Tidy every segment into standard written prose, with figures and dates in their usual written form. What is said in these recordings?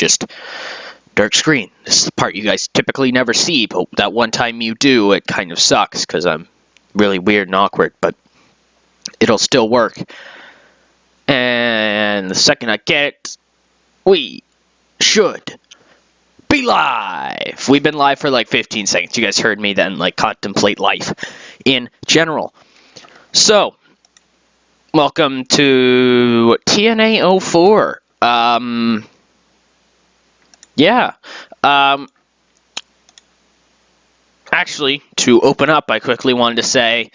just dark screen. This is the part you guys typically never see, but that one time you do, it kind of sucks because I'm really weird and awkward, but it'll still work. And the second I get it, we should be live. We've been live for like 15 seconds. You guys heard me then like contemplate life in general. So, welcome to TNA 04. Actually, to open up, I quickly wanted to say,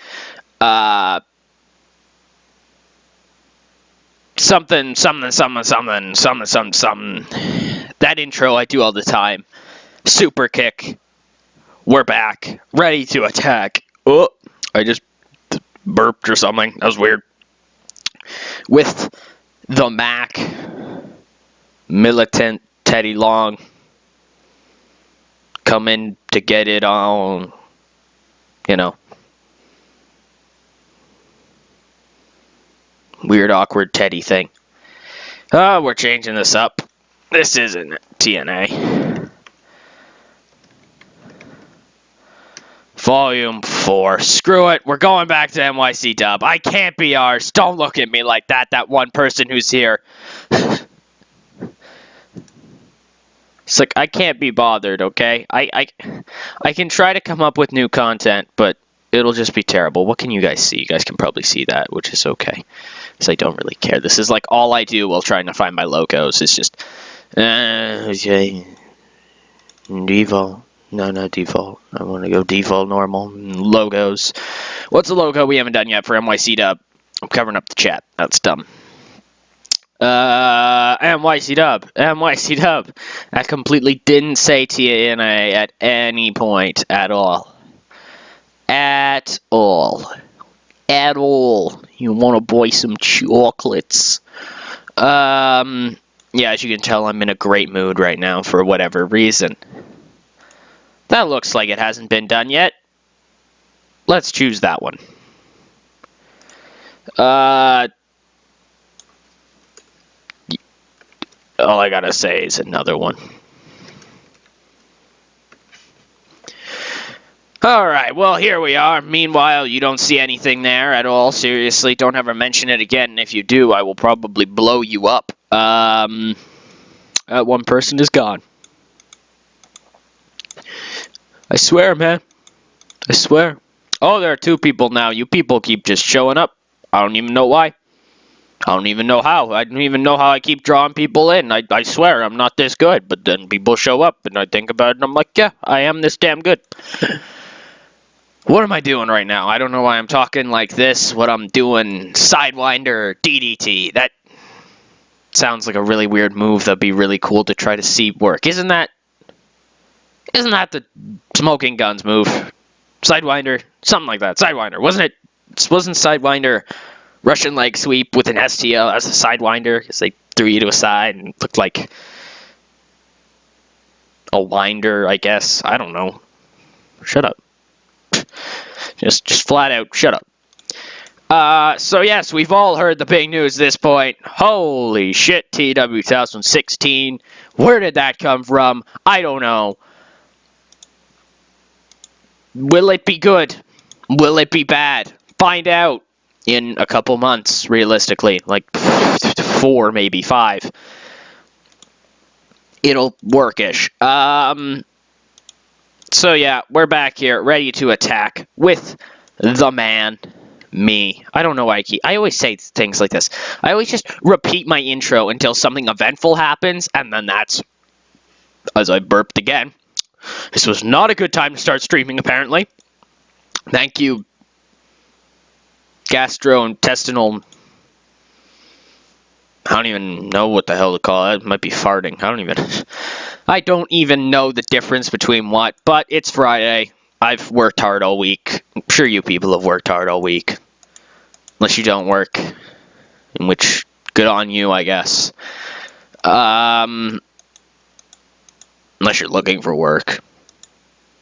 something. That intro I do all the time. Super kick. We're back. Ready to attack. Oh, I just burped or something. That was weird. With the Mac. Militant Teddy Long. Coming to get it on. You know. Weird, awkward Teddy thing. Oh, we're changing this up. This isn't TNA. Volume 4. Screw it. We're going back to NYC Dub. I can't be ours. Don't look at me like that. That one person who's here. It's like, I can't be bothered, okay? I can try to come up with new content, but it'll just be terrible. What can you guys see? You guys can probably see that, which is okay. Because I don't really care. This is like all I do while trying to find my logos. It's just, default. No, not default. I want to go default, normal, logos. What's a logo we haven't done yet for NYC Dub? I'm covering up the chat. That's dumb. NYC Dub. I completely didn't say TNA at any point at all. At all. You want to buy some chocolates. Yeah, as you can tell, I'm in a great mood right now for whatever reason. That looks like it hasn't been done yet. Let's choose that one. All I gotta say is another one. Alright, well, here we are. Meanwhile, you don't see anything there at all. Seriously, don't ever mention it again. And if you do, I will probably blow you up. That one person is gone. I swear, man. I swear. Oh, there are 2 people now. You people keep just showing up. I don't even know why. I don't even know how. I don't even know how I keep drawing people in. I swear, I'm not this good. But then people show up, and I think about it, and I'm like, yeah, I am this damn good. What am I doing right now? I don't know why I'm talking like this. What I'm doing, Sidewinder, DDT. That sounds like a really weird move that'd be really cool to try to see work. Isn't that the Smoking Guns move? Sidewinder, something like that. Sidewinder, wasn't it? Wasn't Sidewinder Russian leg sweep with an STL as a Sidewinder? Because they threw you to a side and looked like a winder, I guess. I don't know. Shut up. Just flat out, shut up. So yes, we've all heard the big news at this point. Holy shit, TEW 2016. Where did that come from? I don't know. Will it be good? Will it be bad? Find out in a couple months, realistically. Like 4, maybe 5. It'll work-ish. So yeah, we're back here, ready to attack with the man, me. I don't know why I always say things like this. I always just repeat my intro until something eventful happens, and then that's, as I burped again. This was not a good time to start streaming, apparently. Thank you, gastrointestinal. I don't even know what the hell to call it. It might be farting. I don't even know the difference between what, but it's Friday. I've worked hard all week. I'm sure you people have worked hard all week. Unless you don't work. In which, good on you, I guess. Unless you're looking for work.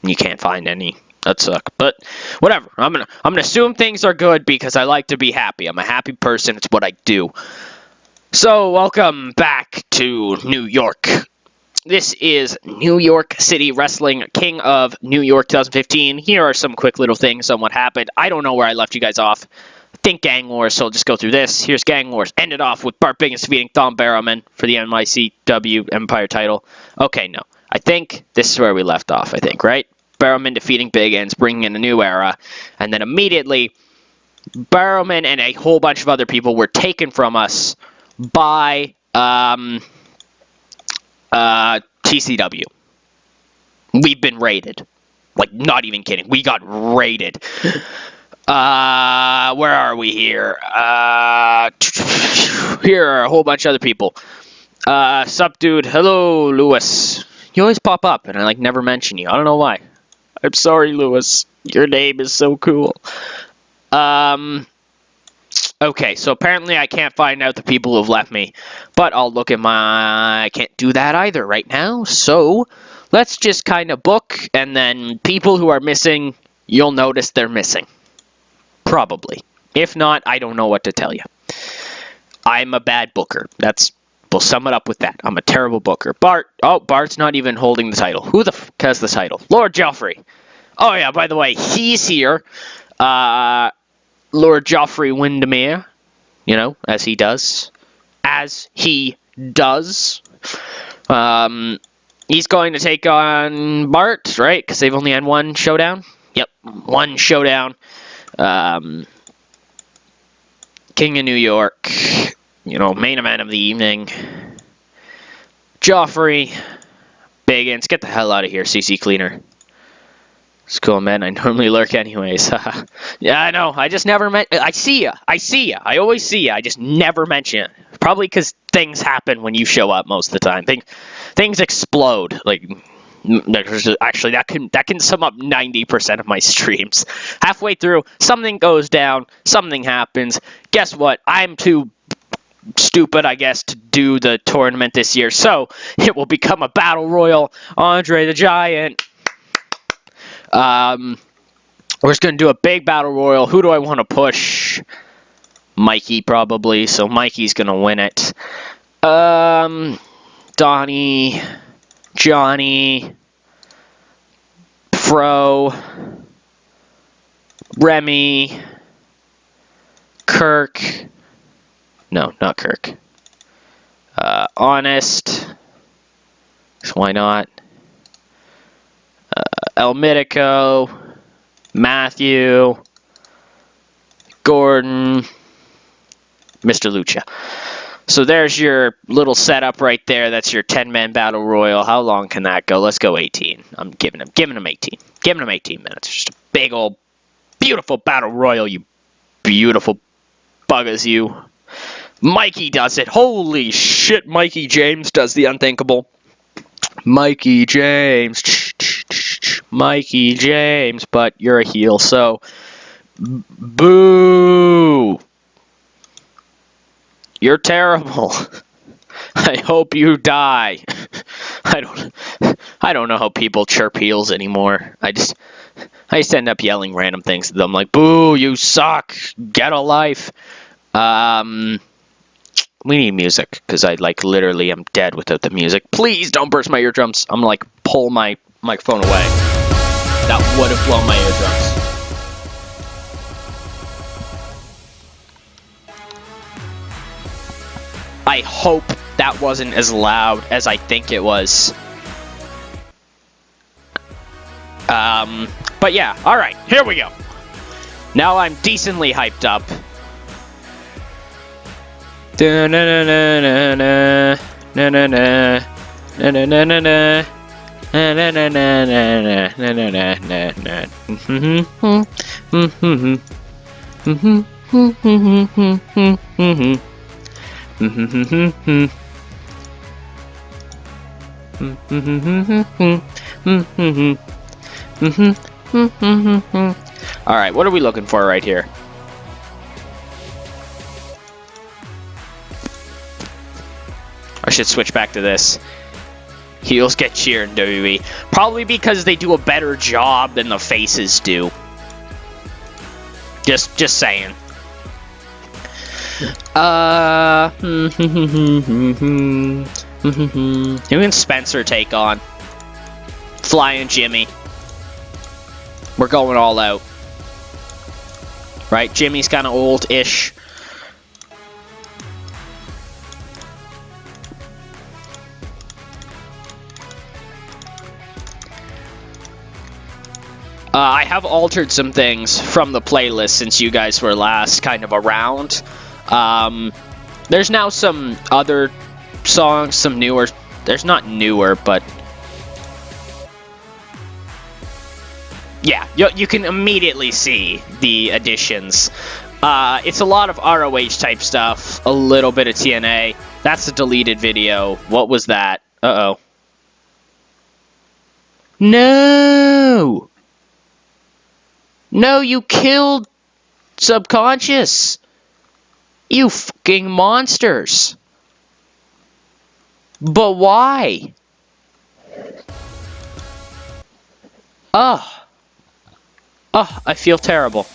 And you can't find any. That sucks. But whatever. I'm gonna assume things are good because I like to be happy. I'm a happy person. It's what I do. So, welcome back to New York. This is New York City Wrestling, King of New York 2015. Here are some quick little things on what happened. I don't know where I left you guys off. I think Gang Wars, so I'll just go through this. Here's Gang Wars. Ended off with Bart Biggins defeating Thom Barrowman for the NYCW Empire title. Okay, no. I think this is where we left off, I think, right? Barrowman defeating Biggins, bringing in a new era. And then immediately, Barrowman and a whole bunch of other people were taken from us by TCW. We've been raided. Like, not even kidding. We got raided. Where are we here? Here are a whole bunch of other people. Sup, dude? Hello, Lewis. You always pop up, and I, like, never mention you. I don't know why. I'm sorry, Lewis. Your name is so cool. Okay, so apparently I can't find out the people who have left me, but I'll look at my... I can't do that either right now, so let's just kind of book, and then people who are missing, you'll notice they're missing. Probably. If not, I don't know what to tell you. I'm a bad booker. We'll sum it up with that. I'm a terrible booker. Bart's not even holding the title. Who the f has the title? Lord Joffrey. Oh yeah, by the way, he's here. Lord Joffrey Windermere. You know, as he does. He's going to take on Bart, right? Because they've only had one showdown. Yep, one showdown. King of New York. You know, main event of the evening. Joffrey. Biggins. Get the hell out of here, CC Cleaner. It's cool, man. I normally lurk anyways. Yeah, I know. I just never I see ya. I always see ya. I just never mention it. Probably because things happen when you show up most of the time. Things explode. Like, actually, that can sum up 90% of my streams. Halfway through, something goes down. Something happens. Guess what? I'm too stupid, I guess, to do the tournament this year. So, it will become a battle royal. Andre the Giant. We're just going to do a big battle royal. Who do I want to push? Mikey, probably. So Mikey's going to win it. Donnie, Johnny, Pro, Remy, Kirk. No, not Kirk. Honest. Why not? El Mitico, Matthew, Gordon, Mr. Lucha. So there's your little setup right there. That's your 10-man battle royal. How long can that go? Let's go 18. I'm giving him 18. Giving him 18 minutes. Just a big old beautiful battle royal, you beautiful buggers, you. Mikey does it. Holy shit, Mikey James does the unthinkable. Mikey James. Mikey James, but you're a heel, so boo. You're terrible. I hope you die. I don't know how people chirp heels anymore. I just end up yelling random things to them like, boo, you suck. Get a life. We need music, because I, like, literally am dead without the music. Please don't burst my eardrums. I'm, like, pull my microphone away. That would have blown my eardrums. I hope that wasn't as loud as I think it was. But yeah, alright, here we go. Now I'm decently hyped up. Alright, what are we looking for right here? I should switch back to this. Heels get cheered in WWE. Probably because they do a better job than the faces do. Just saying. Who can Spencer take on? Flying Jimmy. We're going all out. Right? Jimmy's kind of old-ish. I have altered some things from the playlist since you guys were last kind of around. There's now some other songs, some newer. There's not newer, but yeah, you can immediately see the additions. It's a lot of ROH type stuff, a little bit of TNA. That's a deleted video. What was that? Uh-oh. No! No, you killed Subconscious! You fucking monsters! But why? Ugh. Ugh, I feel terrible.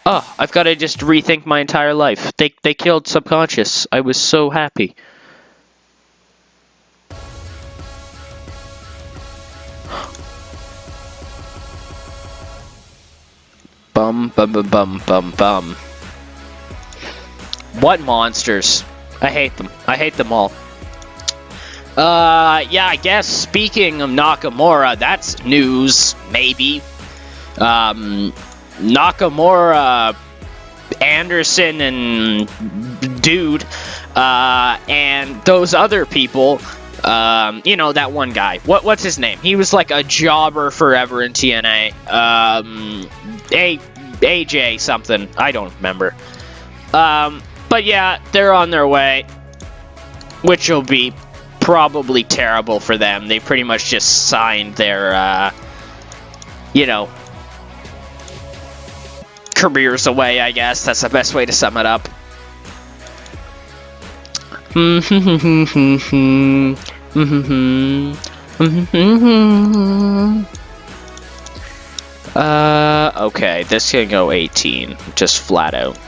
Ugh, I've got to just rethink my entire life. They killed Subconscious. I was so happy. Bum, bum, bum, bum, bum, bum. What monsters? I hate them. I hate them all. Yeah, I guess speaking of Nakamura, that's news, maybe. Nakamura, Anderson, and Dude, and those other people, you know, that one guy. What's his name? He was like a jobber forever in TNA. AJ something. I don't remember. But yeah, they're on their way, which will be probably terrible for them. They pretty much just signed their, you know, careers away, I guess. That's the best way to sum it up. Okay, this can go 18, just flat out.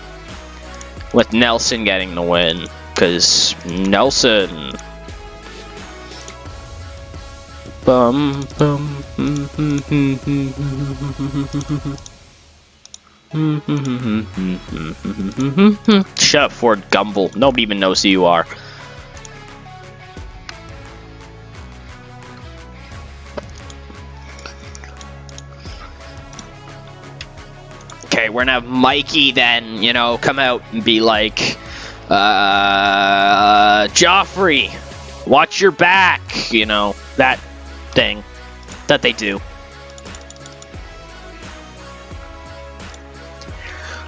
With Nelson getting the win, because Nelson... Bum, bum, Shut up, Ford Gumble. Nobody even knows who you are. Okay, we're gonna have Mikey then, you know, come out and be like, Joffrey, watch your back, you know, that thing that they do.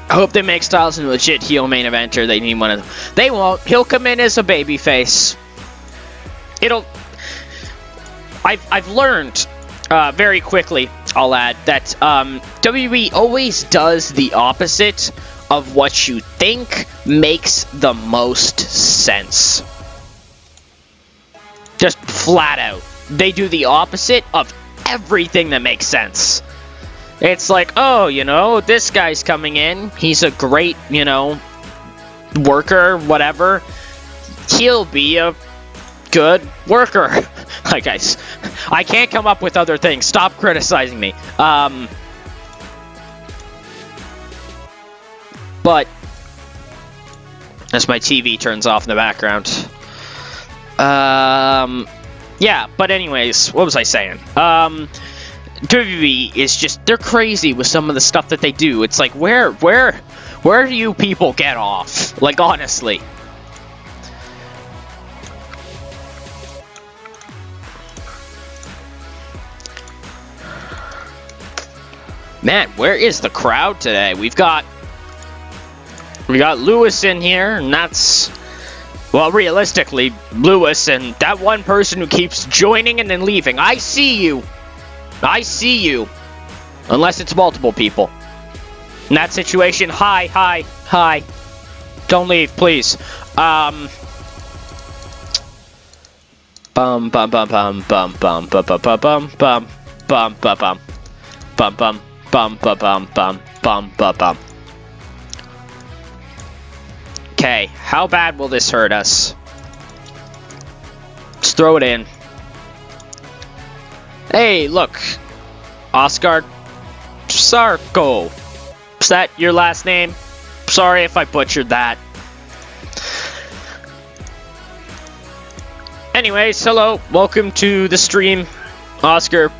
I hope they make Styles a legit heel main eventer. They need one of. They won't. He'll come in as a babyface. It'll. I've learned very quickly, I'll add, that WWE always does the opposite of what you think makes the most sense. Just flat out. They do the opposite of everything that makes sense. It's like, oh, you know, this guy's coming in. He's a great, you know, worker, whatever. He'll be a good worker. Like, guys, I can't come up with other things. Stop criticizing me. But as my TV turns off in the background. Yeah, but anyways, what was I saying? WWE is just, they're crazy with some of the stuff that they do. It's like, where do you people get off? Like, honestly. Man, where is the crowd today? We got Lewis in here, and that's, well, realistically, Lewis and that one person who keeps joining and then leaving. I see you. I see you. Unless it's multiple people. In that situation, hi. Don't leave, please. Bum bum bum bum bum bum bum bum bum bum bum bum bum bum bum bum bum bum bum bum. Okay, how bad will this hurt us? Just throw it in. Hey, look. Oscar Sarko. Is that your last name? Sorry if I butchered that. Anyways, hello. Welcome to the stream, Oscar.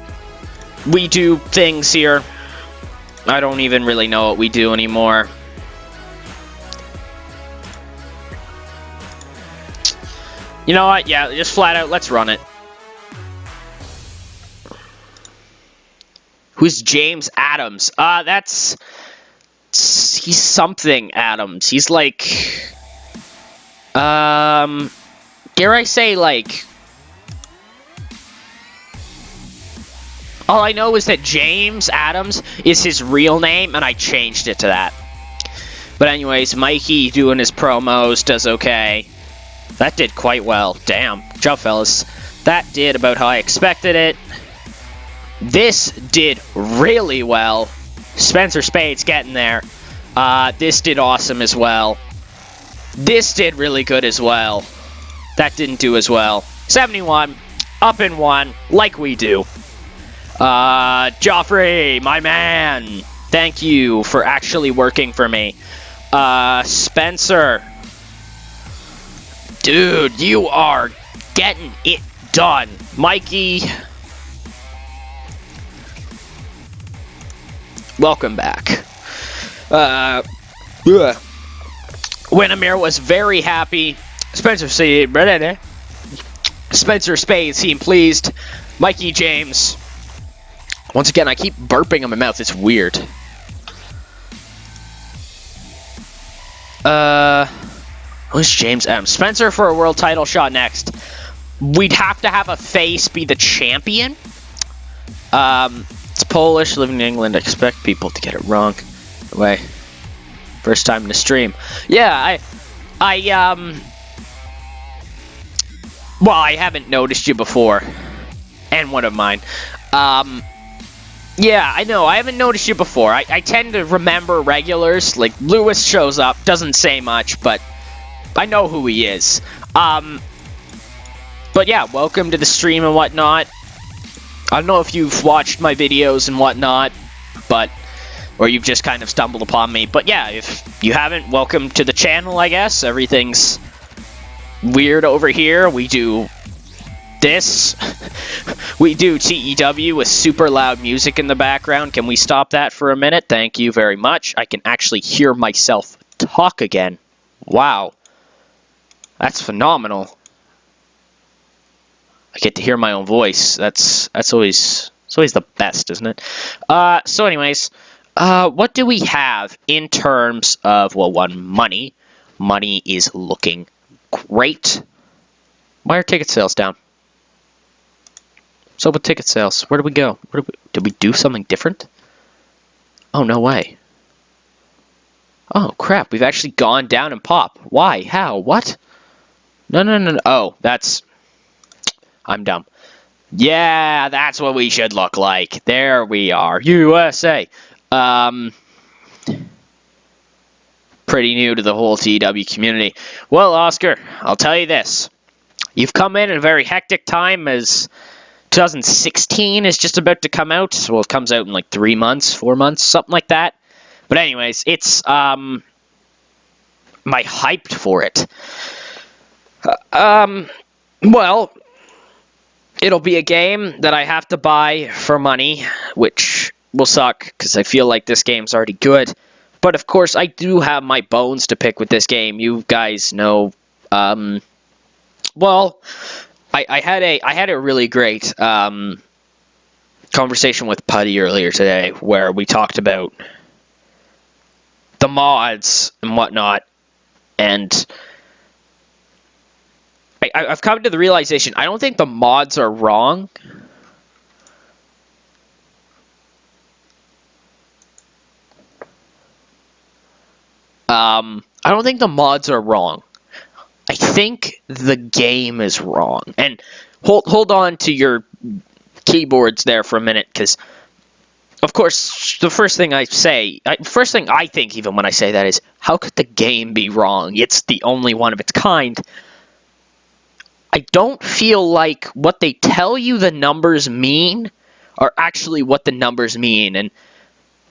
We do things here. I don't even really know what we do anymore. You know what? Yeah, just flat out, let's run it. Who's James Adams? He's something Adams. He's like, dare I say, like, all I know is that James Adams is his real name, and I changed it to that. But anyways, Mikey doing his promos does okay. That did quite well. Damn. Good job, fellas. That did about how I expected it. This did really well. Spencer Spade's getting there. This did awesome as well. This did really good as well. That didn't do as well. 71. Up in 1. Like we do. Joffrey, my man. Thank you for actually working for me. Spencer. Dude, you are getting it done. Mikey. Welcome back. Winnemere was very happy. Spencer Spade seemed pleased. Mikey James. Once again, I keep burping in my mouth. It's weird. Who's James M? Spencer for a world title shot next. We'd have to have a face be the champion. It's Polish, living in England. I expect people to get it wrong. Anyway, first time to stream. Yeah, well, I haven't noticed you before. And one of mine. Yeah, I know. I haven't noticed you before. I tend to remember regulars. Like, Lewis shows up, doesn't say much, but I know who he is. But yeah, welcome to the stream and whatnot. I don't know if you've watched my videos and whatnot, or you've just kind of stumbled upon me. But yeah, if you haven't, welcome to the channel, I guess. Everything's weird over here. We do this. We do TEW with super loud music in the background. Can we stop that for a minute? Thank you very much. I can actually hear myself talk again. Wow. That's phenomenal. I get to hear my own voice. That's always the best, isn't it? So anyways, what do we have in terms of, well, one, money. Money is looking great. Why are ticket sales down? So with ticket sales, where did we go? Did we do something different? Oh, no way. Oh, crap. We've actually gone down in pop. Why? How? What? No. Oh, that's... I'm dumb. Yeah, that's what we should look like. There we are. USA. Pretty new to the whole TEW community. Well, Oscar, I'll tell you this. You've come in at a very hectic time as 2016 is just about to come out. Well, it comes out in like 3 months, 4 months, something like that. But anyways, it's, my hyped for it. Well, it'll be a game that I have to buy for money, which will suck because I feel like this game's already good. But of course, I do have my bones to pick with this game. You guys know. Well, I had a really great conversation with Putty earlier today, where we talked about the mods and whatnot, and I've come to the realization, I don't think the mods are wrong. I don't think the mods are wrong. I think the game is wrong. And hold on to your keyboards there for a minute, because, of course, the first thing I think even when I say that is, how could the game be wrong? It's the only one of its kind. I don't feel like what they tell you the numbers mean are actually what the numbers mean. And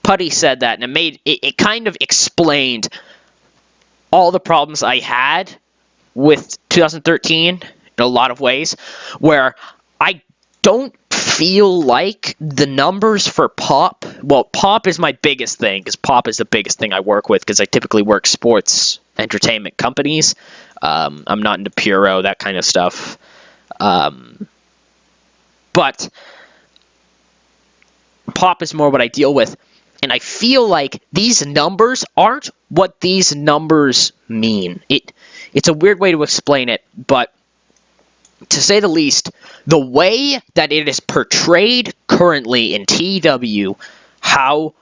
Putty said that, and it kind of explained all the problems I had with 2013 in a lot of ways, where I don't feel like the numbers for Pop, well, Pop is my biggest thing, because Pop is the biggest thing I work with, because I typically work sports entertainment companies. I'm not into Puro, that kind of stuff. But Pop is more what I deal with. And I feel like these numbers aren't what these numbers mean. It's a weird way to explain it, but to say the least, the way that it is portrayed currently in TEW, how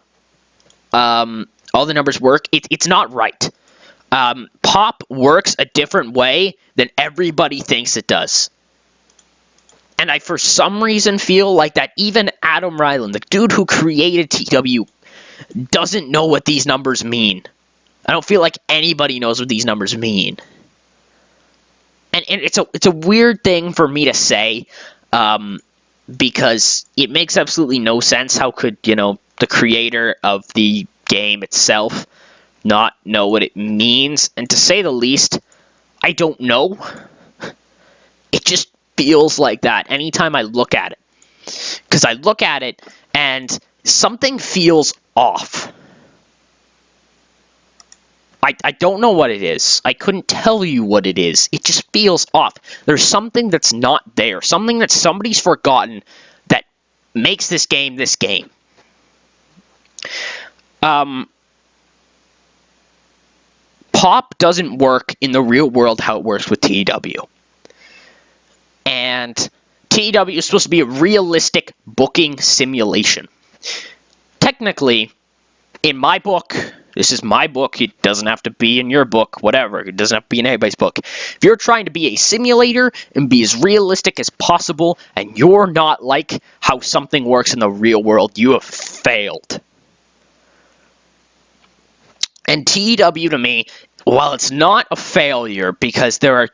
all the numbers work, it's not right. Pop works a different way than everybody thinks it does. And I, for some reason, feel like that even Adam Ryland, the dude who created TEW, doesn't know what these numbers mean. I don't feel like anybody knows what these numbers mean. And it's a weird thing for me to say, because it makes absolutely no sense. How could, the creator of the game itself not know what it means? And to say the least, I don't know. It just feels like that anytime I look at it. Because I look at it and something feels off. I don't know what it is. I couldn't tell you what it is. It just feels off. There's something that's not there. Something that somebody's forgotten that makes this game this game. Pop doesn't work in the real world how it works with TEW. And TEW is supposed to be a realistic booking simulation. Technically, in my book, this is my book, it doesn't have to be in your book, whatever, it doesn't have to be in anybody's book. If you're trying to be a simulator and be as realistic as possible, and you're not like how something works in the real world, you have failed. And TEW to me, while it's not a failure, because there are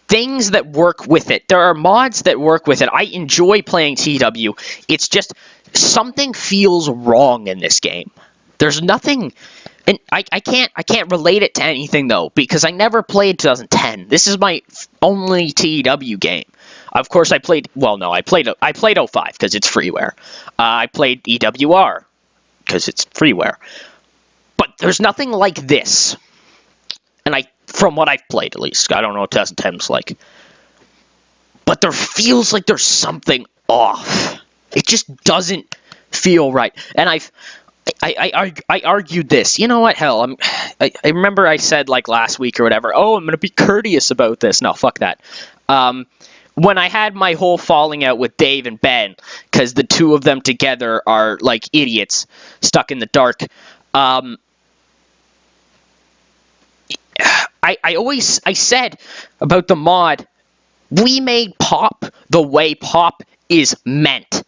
things that work with it, there are mods that work with it, I enjoy playing TEW, it's just something feels wrong in this game. There's nothing, and I can't relate it to anything though, because I never played 2010. This is my only TEW game. Of course, I played 05 because it's freeware. I played EWR because it's freeware. But there's nothing like this, and from what I've played at least, I don't know what 2010's like. But there feels like there's something off. It just doesn't feel right, and I argued this. You know what? Hell, I remember I said like last week or whatever. Oh, I'm gonna be courteous about this. No, fuck that. When I had my whole falling out with Dave and Ben, because the two of them together are like idiots stuck in the dark. I said about the mod, we made Pop the way Pop is meant.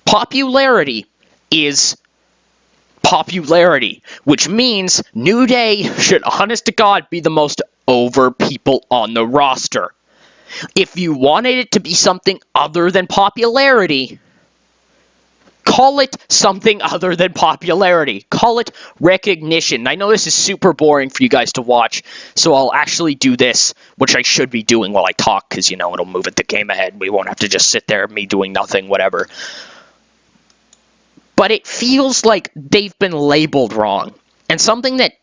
Popularity is popularity, which means New Day should, honest to God, be the most over people on the roster. If you wanted it to be something other than popularity, call it something other than popularity. Call it recognition. I know this is super boring for you guys to watch, so I'll actually do this, which I should be doing while I talk, because, it'll move the game ahead. We won't have to just sit there, me doing nothing, whatever. But it feels like they've been labeled wrong. And something that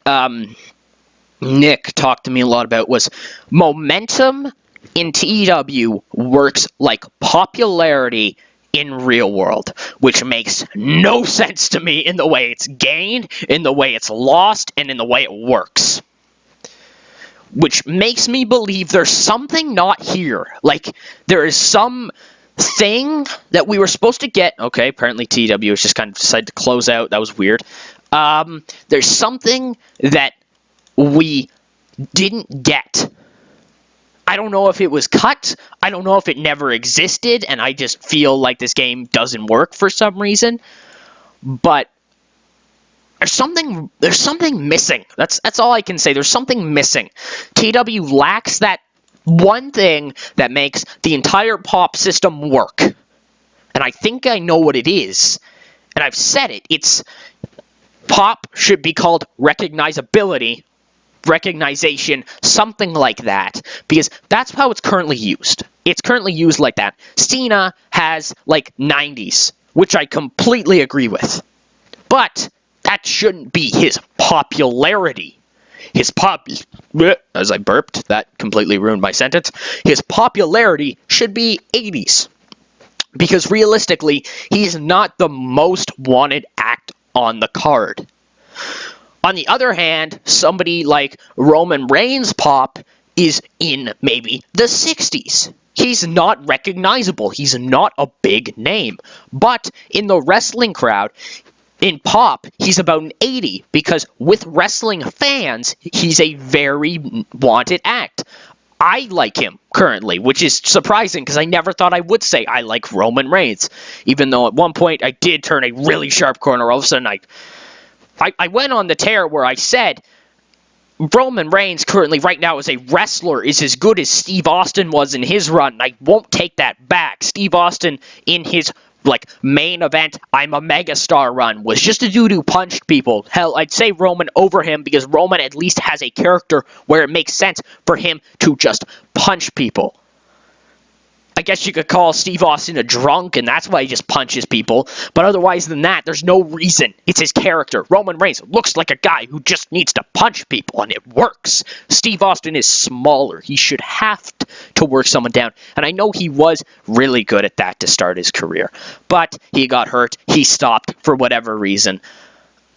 Nick talked to me a lot about was momentum in TEW works like popularity in real world, which makes no sense to me in the way it's gained, in the way it's lost, and in the way it works. Which makes me believe there's something not here. Like, there is some thing that we were supposed to get. Okay, apparently TEW has just kind of decided to close out. That was weird. There's something that we didn't get. I don't know if it was cut. I don't know if it never existed, and I just feel like this game doesn't work for some reason. But there's something missing. That's all I can say. There's something missing. TEW lacks that one thing that makes the entire pop system work. And I think I know what it is. And I've said it. It's pop should be called recognizability, recognition, something like that. Because that's how it's currently used. It's currently used like that. Cena has like 90s, which I completely agree with. But that shouldn't be his popularity. As I burped, that completely ruined my sentence. His popularity should be 80s. Because realistically, he's not the most wanted act on the card. On the other hand, somebody like Roman Reigns' pop is in maybe the 60s. He's not recognizable. He's not a big name. But in the wrestling crowd, in pop, he's about an 80 because with wrestling fans, he's a very wanted act. I like him currently, which is surprising because I never thought I would say I like Roman Reigns. Even though at one point I did turn a really sharp corner. All of a sudden I went on the tear where I said Roman Reigns currently right now as a wrestler is as good as Steve Austin was in his run. I won't take that back. Steve Austin in his main event, I'm a megastar run was just a dude who punched people. Hell, I'd say Roman over him because Roman at least has a character where it makes sense for him to just punch people. I guess you could call Steve Austin a drunk, and that's why he just punches people. But otherwise than that, there's no reason. It's his character. Roman Reigns looks like a guy who just needs to punch people, and it works. Steve Austin is smaller. He should have to work someone down. And I know he was really good at that to start his career. But he got hurt. He stopped for whatever reason.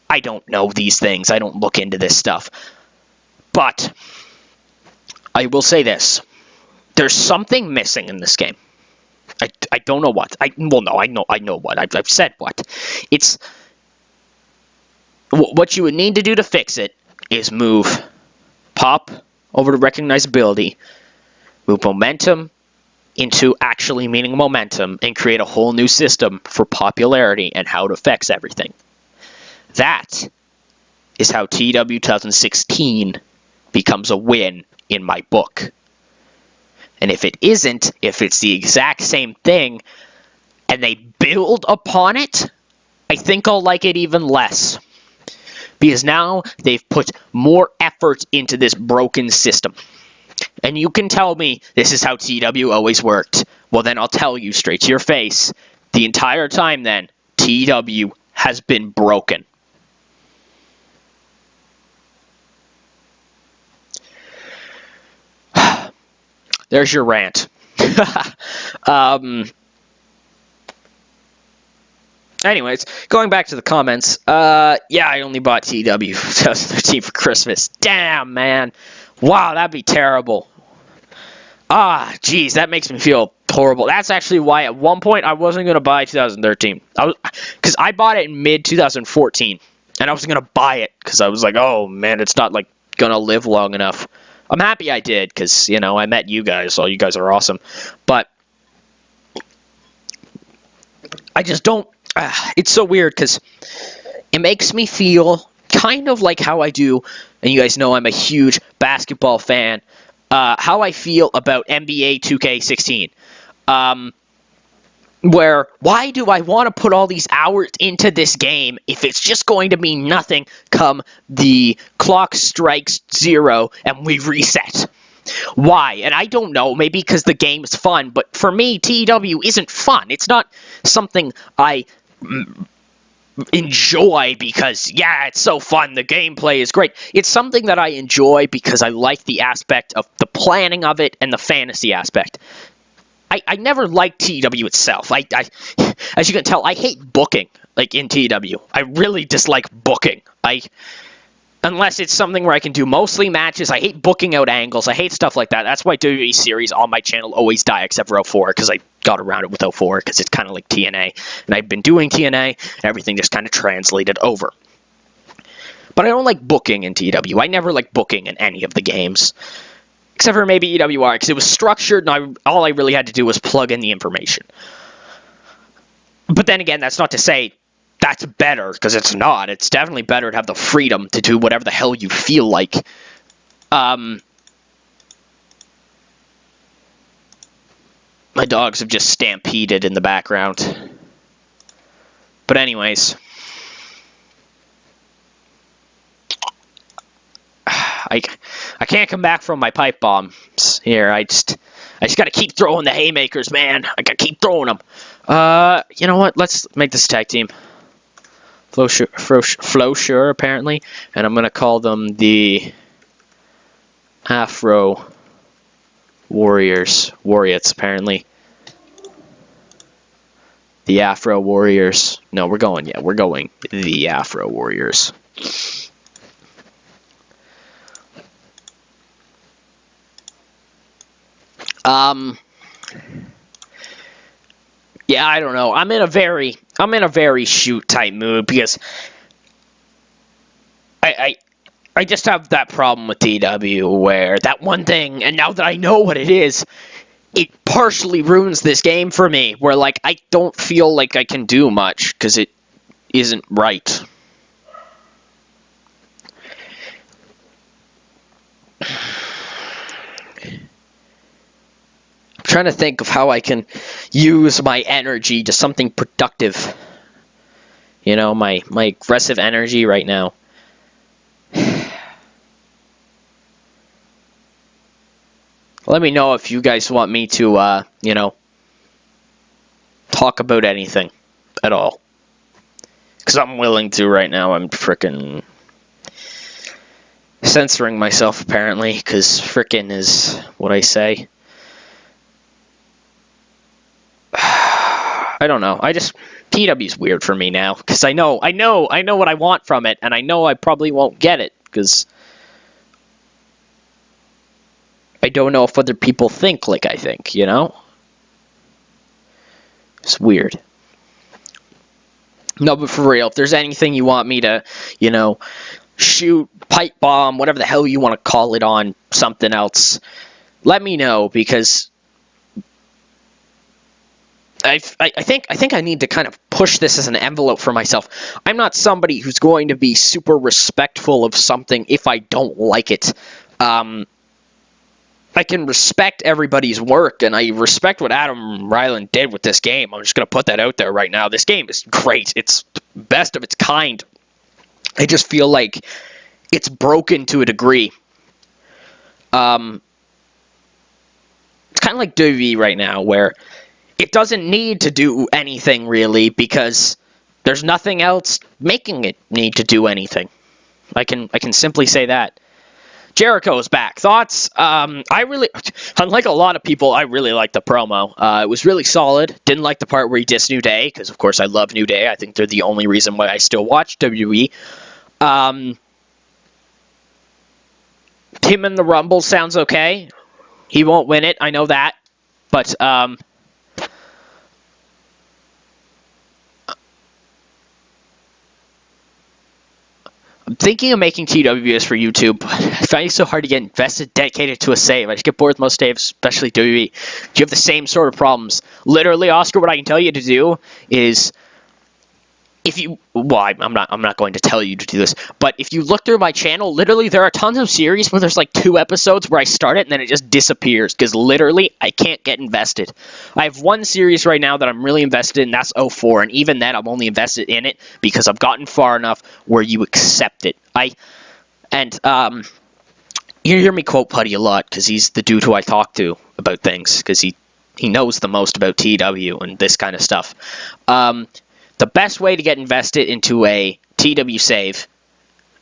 I don't know these things. I don't look into this stuff. But I will say this. There's something missing in this game. I don't know what. I know what. I've said what. It's what you would need to do to fix it is move pop over to recognizability, move momentum into actually meaning momentum, and create a whole new system for popularity and how it affects everything. That is how TEW 2016 becomes a win in my book. And if it isn't, if it's the exact same thing, and they build upon it, I think I'll like it even less. Because now they've put more effort into this broken system. And you can tell me this is how TEW always worked. Well, then I'll tell you straight to your face. The entire time then, TEW has been broken. There's your rant. Anyways, going back to the comments. Yeah, I only bought TEW 2013 for Christmas. Damn, man. Wow, that'd be terrible. Geez, that makes me feel horrible. That's actually why at one point I wasn't going to buy 2013. Because I bought it in mid-2014. And I was going to buy it because I was like, oh, man, it's not, going to live long enough. I'm happy I did because, I met you guys, so you guys are awesome. But I just don't... it's so weird because it makes me feel kind of like how I do, and you guys know I'm a huge basketball fan, how I feel about NBA 2K16. Where, why do I want to put all these hours into this game if it's just going to mean nothing come the clock strikes 0 and we reset? Why? And I don't know, maybe because the game's fun, but for me, TEW isn't fun. It's not something I enjoy because, yeah, it's so fun, the gameplay is great. It's something that I enjoy because I like the aspect of the planning of it and the fantasy aspect. I never liked TEW itself. As you can tell, I hate booking, in TEW. I really dislike booking. Unless it's something where I can do mostly matches. I hate booking out angles. I hate stuff like that. That's why WWE series on my channel always die, except for 04, because I got around it with 04, because it's kind of like TNA. And I've been doing TNA, and everything just kind of translated over. But I don't like booking in TEW. I never liked booking in any of the games. Except for maybe EWR, because it was structured, and all I really had to do was plug in the information. But then again, that's not to say that's better, because it's not. It's definitely better to have the freedom to do whatever the hell you feel like. My dogs have just stampeded in the background. But anyways, I can't come back from my pipe bombs here. I just gotta keep throwing the haymakers, man. I gotta keep throwing them. You know what? Let's make this tag team. Flow Sure, apparently, and I'm gonna call them the Afro Warriors. Apparently. The Afro Warriors. No, we're going the Afro Warriors. Yeah, I don't know. I'm in a very shoot type mood because I just have that problem with TEW where that one thing, and now that I know what it is, it partially ruins this game for me, where, like, I don't feel like I can do much, because it isn't right. I'm trying to think of how I can use my energy to something productive. You know, my aggressive energy right now. Let me know if you guys want me to, you know, talk about anything at all. Because I'm willing to right now. I'm frickin' censoring myself, apparently, because frickin' is what I say. I don't know. TW's weird for me now, because I know what I want from it, and I know I probably won't get it, because I don't know if other people think like I think, you know? It's weird. No, but for real, if there's anything you want me to, you know, shoot, pipe bomb, whatever the hell you want to call it on something else, let me know, because I think I need to kind of push this as an envelope for myself. I'm not somebody who's going to be super respectful of something if I don't like it. I can respect everybody's work, and I respect what Adam Ryland did with this game. I'm just going to put that out there right now. This game is great. It's the best of its kind. I just feel like it's broken to a degree. It's kind of like WWE right now, where it doesn't need to do anything, really, because there's nothing else making it need to do anything. I can simply say that. Jericho's back. Thoughts? Unlike a lot of people, I really liked the promo. It was really solid. Didn't like the part where he dissed New Day, because of course I love New Day. I think they're the only reason why I still watch WWE. Him in the Rumble sounds okay. He won't win it, I know that. But, I'm thinking of making TWs for YouTube. I find it so hard to get invested, dedicated to a save. I just get bored with most saves, especially WWE. You have the same sort of problems. Literally, Oscar, what I can tell you to do is, if you, well, I'm not going to tell you to do this, but if you look through my channel, literally there are tons of series where there's like 2 episodes where I start it and then it just disappears, because literally I can't get invested. I have one series right now that I'm really invested in, that's 04, and even then I'm only invested in it because I've gotten far enough where you accept it. You hear me quote Putty a lot, because he's the dude who I talk to about things, because he knows the most about TEW and this kind of stuff. The best way to get invested into a TEW save,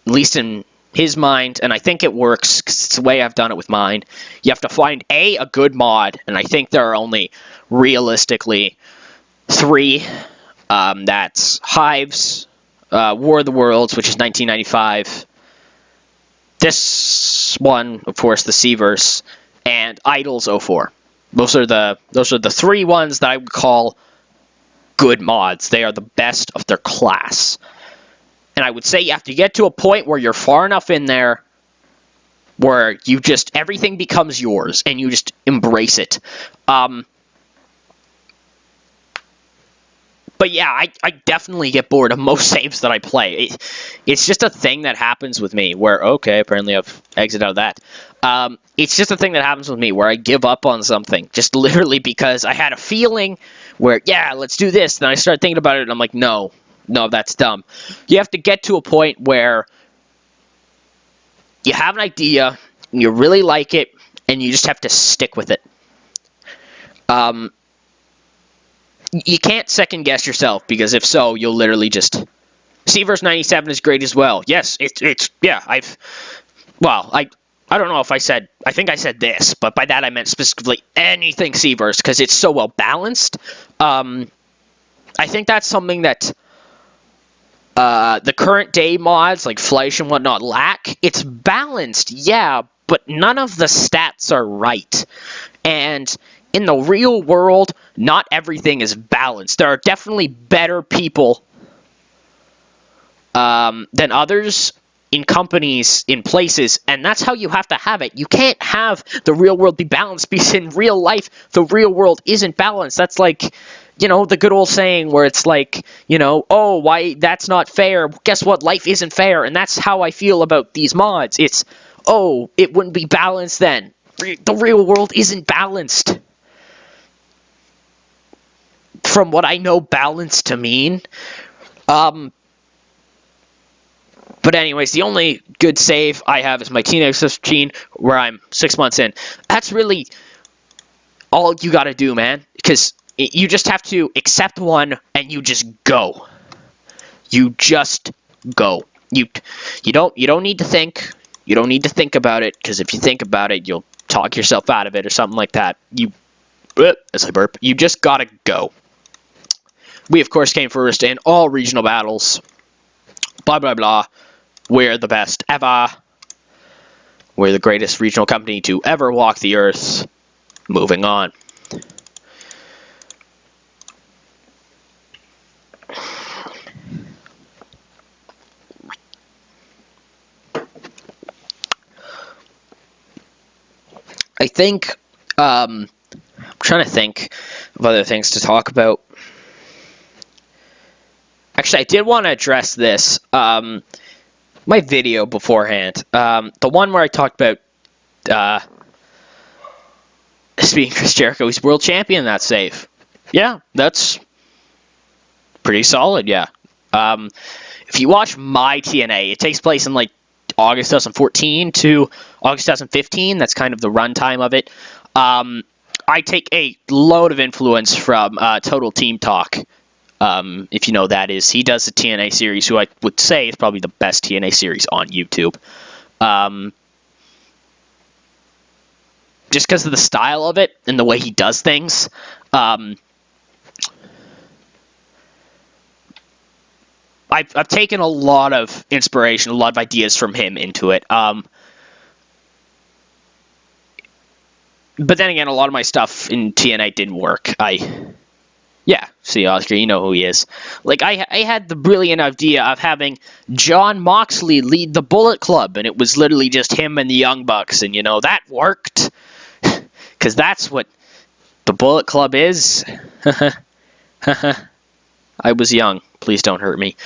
at least in his mind, and I think it works because it's the way I've done it with mine, you have to find a good mod, and I think there are only realistically 3. That's Hives, War of the Worlds, which is 1995, this one, of course, the Seaverse, and Idols 04. Those are the 3 ones that I would call good mods. They are the best of their class. And I would say you have to get to a point where you're far enough in there where you just, everything becomes yours and you just embrace it. But yeah, I definitely get bored of most saves that I play. It's just a thing that happens with me where, okay, apparently I've exited out of that. It's just a thing that happens with me where I give up on something just literally because I had a feeling where, yeah, let's do this. Then I start thinking about it and I'm like, no, that's dumb. You have to get to a point where you have an idea, and you really like it, and you just have to stick with it. You can't second guess yourself, because if so, you'll literally just... Seaverse 97 is great as well. Yes, it's yeah, I don't know if I think I said this, but by that I meant specifically anything Seaverse, because it's so well balanced. I think that's something that the current day mods, like Fleisch and whatnot, lack. It's balanced, yeah, but none of the stats are right. And in the real world, not everything is balanced. There are definitely better people than others in companies, in places, and that's how you have to have it. You can't have the real world be balanced, because in real life, the real world isn't balanced. That's like, the good old saying where it's like, oh, why, that's not fair. Guess what? Life isn't fair, and that's how I feel about these mods. It's, oh, it wouldn't be balanced then. The real world isn't balanced. From what I know balanced to mean. But anyways, the only good save I have is my Teenage 15, where I'm 6 months in. That's really all you gotta do, man. Because you just have to accept one, and you just go. You just go. You don't need to think. You don't need to think about it, because if you think about it, you'll talk yourself out of it or something like that. As I burp, you just gotta go. We, of course, came first in all regional battles. Blah, blah, blah. We're the best ever. We're the greatest regional company to ever walk the earth. Moving on. I think, I'm trying to think of other things to talk about. Actually, I did want to address this. My video beforehand. The one where I talked about being Chris Jericho. He's world champion in that save. Yeah, that's pretty solid, yeah. If you watch my TNA, it takes place in like August 2014 to August 2015. That's kind of the runtime of it. I take a load of influence from Total Team Talk. If you know that is. He does the TNA series, who I would say is probably the best TNA series on YouTube. Just because of the style of it and the way he does things. I've taken a lot of inspiration, a lot of ideas from him into it. But then again, a lot of my stuff in TNA didn't work. Yeah, see, Oscar, you know who he is. Like, I had the brilliant idea of having John Moxley lead the Bullet Club, and it was literally just him and the Young Bucks, and, that worked. Because that's what the Bullet Club is. I was young. Please don't hurt me.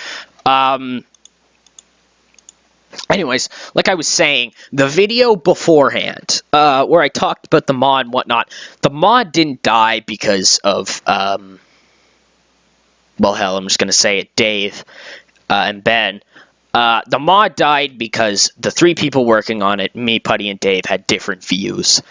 Anyways, like I was saying, the video beforehand, where I talked about the mod and whatnot, the mod didn't die because of, well, hell, I'm just going to say it, Dave and Ben. The mod died because the three people working on it, me, Putty, and Dave, had different views.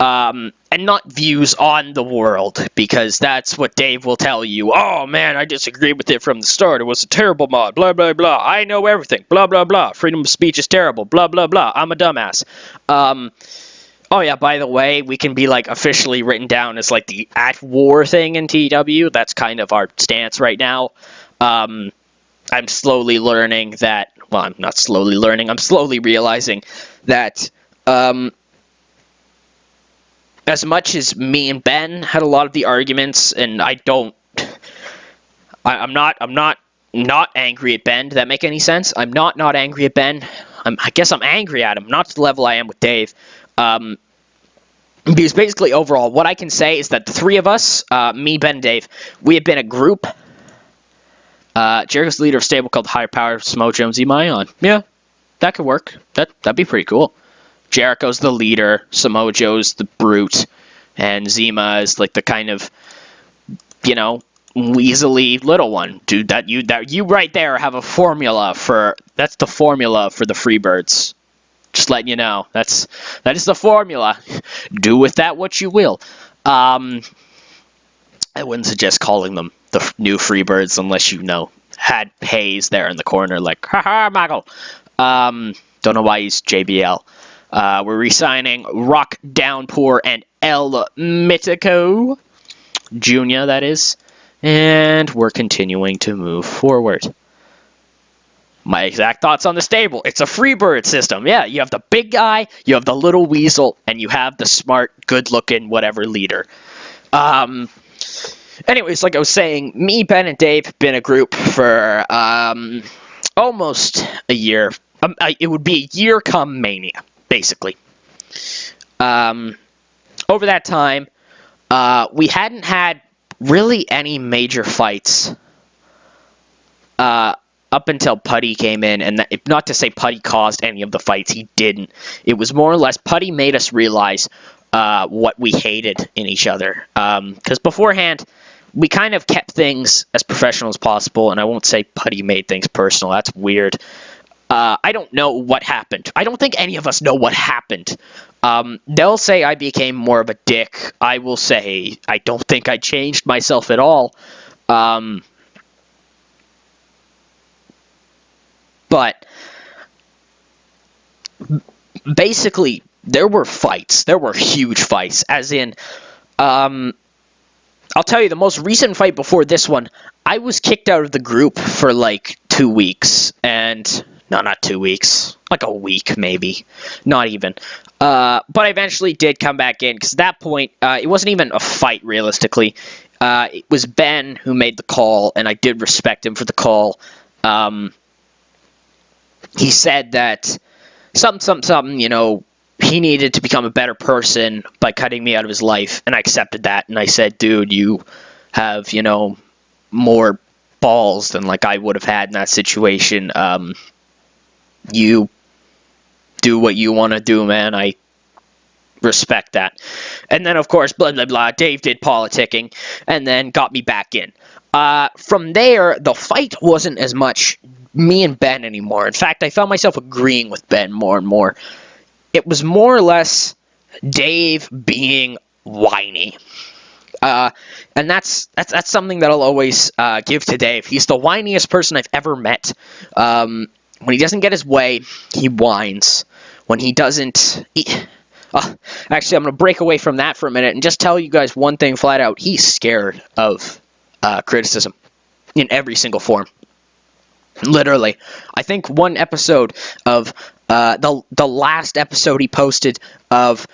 And not views on the world, because that's what Dave will tell you. Oh, man, I disagree with it from the start. It was a terrible mod. Blah, blah, blah. I know everything. Blah, blah, blah. Freedom of speech is terrible. Blah, blah, blah. I'm a dumbass. Oh, yeah, by the way, we can be, like, officially written down as, like, the at-war thing in TEW. That's kind of our stance right now. I'm slowly learning that... Well, I'm not slowly learning. I'm slowly realizing that... as much as me and Ben had a lot of the arguments, and I'm not angry at Ben. Does that make any sense? I'm not angry at Ben. I guess I'm angry at him, not to the level I am with Dave. Because basically, overall, what I can say is that the three of us, me, Ben, and Dave, we have been a group Jericho's the leader of a stable called Higher Power, Samojo and Zima Ion. Yeah, that could work. That'd be pretty cool. Jericho's the leader, Samojo's the brute, and Zima is like the kind of, weaselly little one. Dude, that you right there have a formula for. That's the formula for the Freebirds. Just letting you know. That is the formula. Do with that what you will. I wouldn't suggest calling them the new Freebirds unless had Hayes there in the corner like, haha, Michael. Don't know why he's JBL. We're re-signing Rock Downpour and El Mitico Jr., that is. And we're continuing to move forward. My exact thoughts on the stable. It's a Freebird system. Yeah, you have the big guy, you have the little weasel, and you have the smart, good-looking, whatever leader. Anyways, like I was saying, me, Ben, and Dave have been a group for almost a year. It would be a year come Mania, basically. Over that time, we hadn't had really any major fights up until Putty came in, and not to say Putty caused any of the fights, he didn't. It was more or less Putty made us realize what we hated in each other. Because beforehand, we kind of kept things as professional as possible, and I won't say Putty made things personal. That's weird. I don't know what happened. I don't think any of us know what happened. They'll say I became more of a dick. I will say I don't think I changed myself at all. But basically, there were fights. There were huge fights. As in, I'll tell you, the most recent fight before this one, I was kicked out of the group for like 2 weeks. And, no, not 2 weeks. Like a week, maybe. Not even. But I eventually did come back in. Because at that point, it wasn't even a fight, realistically. It was Ben who made the call. And I did respect him for the call. He said that something, he needed to become a better person by cutting me out of his life, and I accepted that, and I said, dude, you have, more balls than, like, I would have had in that situation. You do what you want to do, man. I respect that. And then, of course, blah, blah, blah, Dave did politicking, and then got me back in. From there, the fight wasn't as much me and Ben anymore. In fact, I found myself agreeing with Ben more and more. It was more or less Dave being whiny. And that's something that I'll always give to Dave. He's the whiniest person I've ever met. When he doesn't get his way, he whines. When he doesn't... actually, I'm going to break away from that for a minute and just tell you guys one thing flat out. He's scared of criticism in every single form. Literally. I think one episode of the last episode he posted of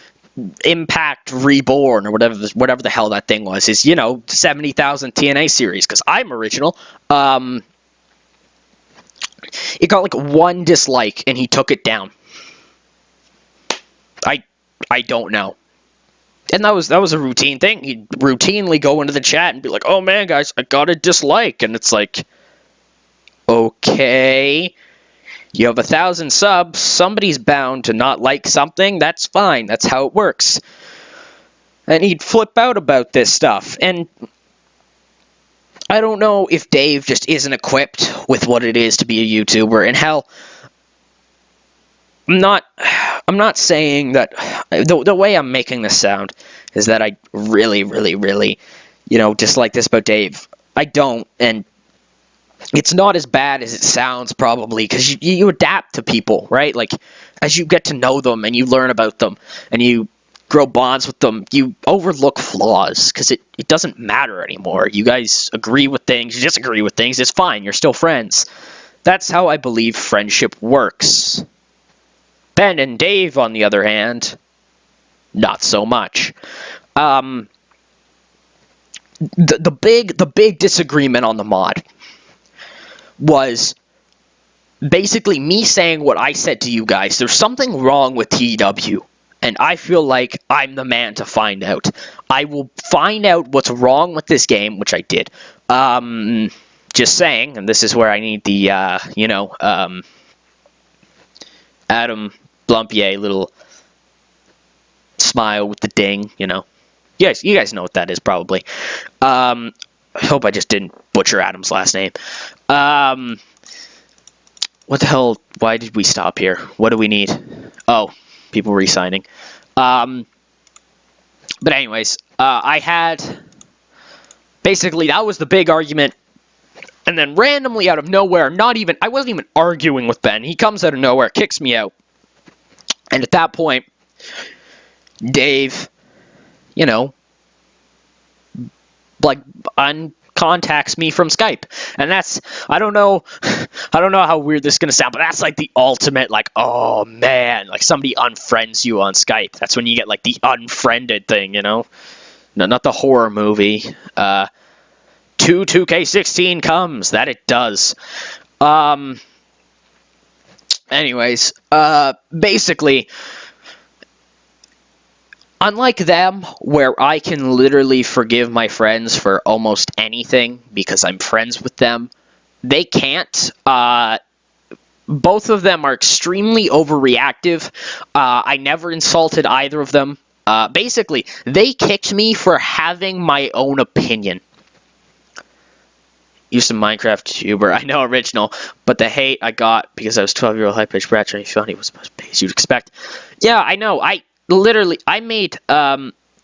Impact Reborn or whatever the hell that thing was is 70,000 TNA series, because I'm original. It got like 1 dislike and he took it down. I don't know. And that was a routine thing. He'd routinely go into the chat and be like, "Oh man, guys, I got a dislike," and it's like, okay, you have 1,000 subs, somebody's bound to not like something, that's fine, that's how it works. And he'd flip out about this stuff, and I don't know if Dave just isn't equipped with what it is to be a YouTuber, and hell, I'm not saying that, the way I'm making this sound is that I really, really, really, dislike this about Dave. I don't, and it's not as bad as it sounds, probably, because you adapt to people, right? Like, as you get to know them and you learn about them and you grow bonds with them, you overlook flaws because it doesn't matter anymore. You guys agree with things, you disagree with things, it's fine, you're still friends. That's how I believe friendship works. Ben and Dave, on the other hand, not so much. The big disagreement on the mod was basically me saying what I said to you guys. There's something wrong with TEW, and I feel like I'm the man to find out. I will find out what's wrong with this game, which I did. Just saying, and this is where I need the, Adam Blumpier little smile with the ding, You guys know what that is, probably. I hope I just didn't butcher Adam's last name. What the hell? Why did we stop here? What do we need? Oh, people re-signing. But anyways, I had... Basically, that was the big argument. And then randomly out of nowhere, I wasn't even arguing with Ben. He comes out of nowhere, kicks me out. And at that point, Dave, contacts me from Skype. And that's, I don't know how weird this is going to sound, but that's like the ultimate, oh man, somebody unfriends you on Skype. That's when you get the unfriended thing, No, not the horror movie. 2K16 comes. That it does. Anyways, basically, unlike them, where I can literally forgive my friends for almost anything because I'm friends with them, they can't. Both of them are extremely overreactive. I never insulted either of them. Basically, they kicked me for having my own opinion. Used to Minecraft tuber. I know, original, but the hate I got because I was 12-year-old high-pitched brat trying to be funny was as base you'd expect. Yeah, I know. I made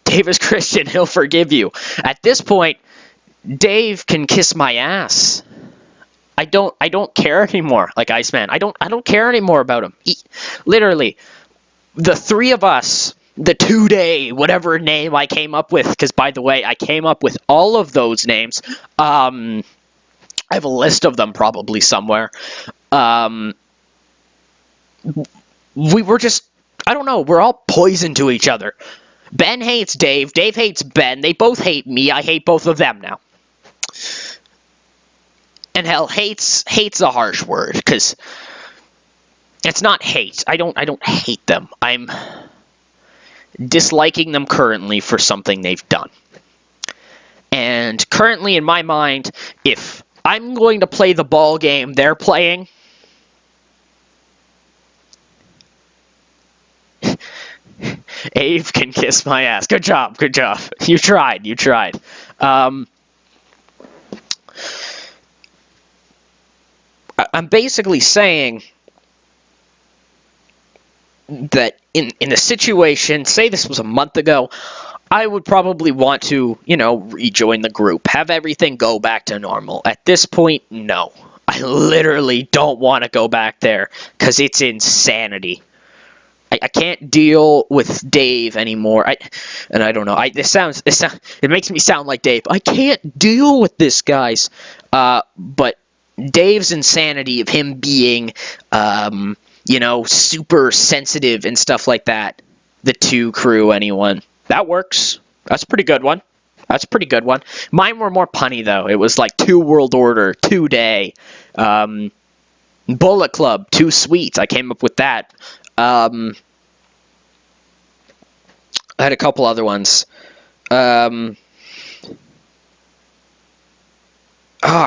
Davis Christian. He'll forgive you. At this point, Dave can kiss my ass. I don't care anymore. Like Iceman, I don't care anymore about him. Literally, the three of us. The 2-day, whatever name I came up with, because by the way, I came up with all of those names. I have a list of them probably somewhere. We were just, I don't know, we're all poison to each other. Ben hates Dave, Dave hates Ben, they both hate me, I hate both of them now. And hell, hate's a harsh word, because it's not hate. I don't hate them. I'm disliking them currently for something they've done. And currently in my mind, if I'm going to play the ball game they're playing, Ave can kiss my ass. Good job, good job. You tried. I'm basically saying that in a situation, say this was a month ago, I would probably want to, rejoin the group, have everything go back to normal. At this point, no. I literally don't want to go back there because it's insanity. I can't deal with Dave anymore. I don't know. It makes me sound like Dave. I can't deal with this, guys. But Dave's insanity of him being, super sensitive and stuff like that. The 2 crew, anyone. That works. That's a pretty good one. Mine were more punny, though. It was like 2 World Order, 2-day. Bullet Club, 2 Sweets. I came up with that. I had a couple other ones. Oh,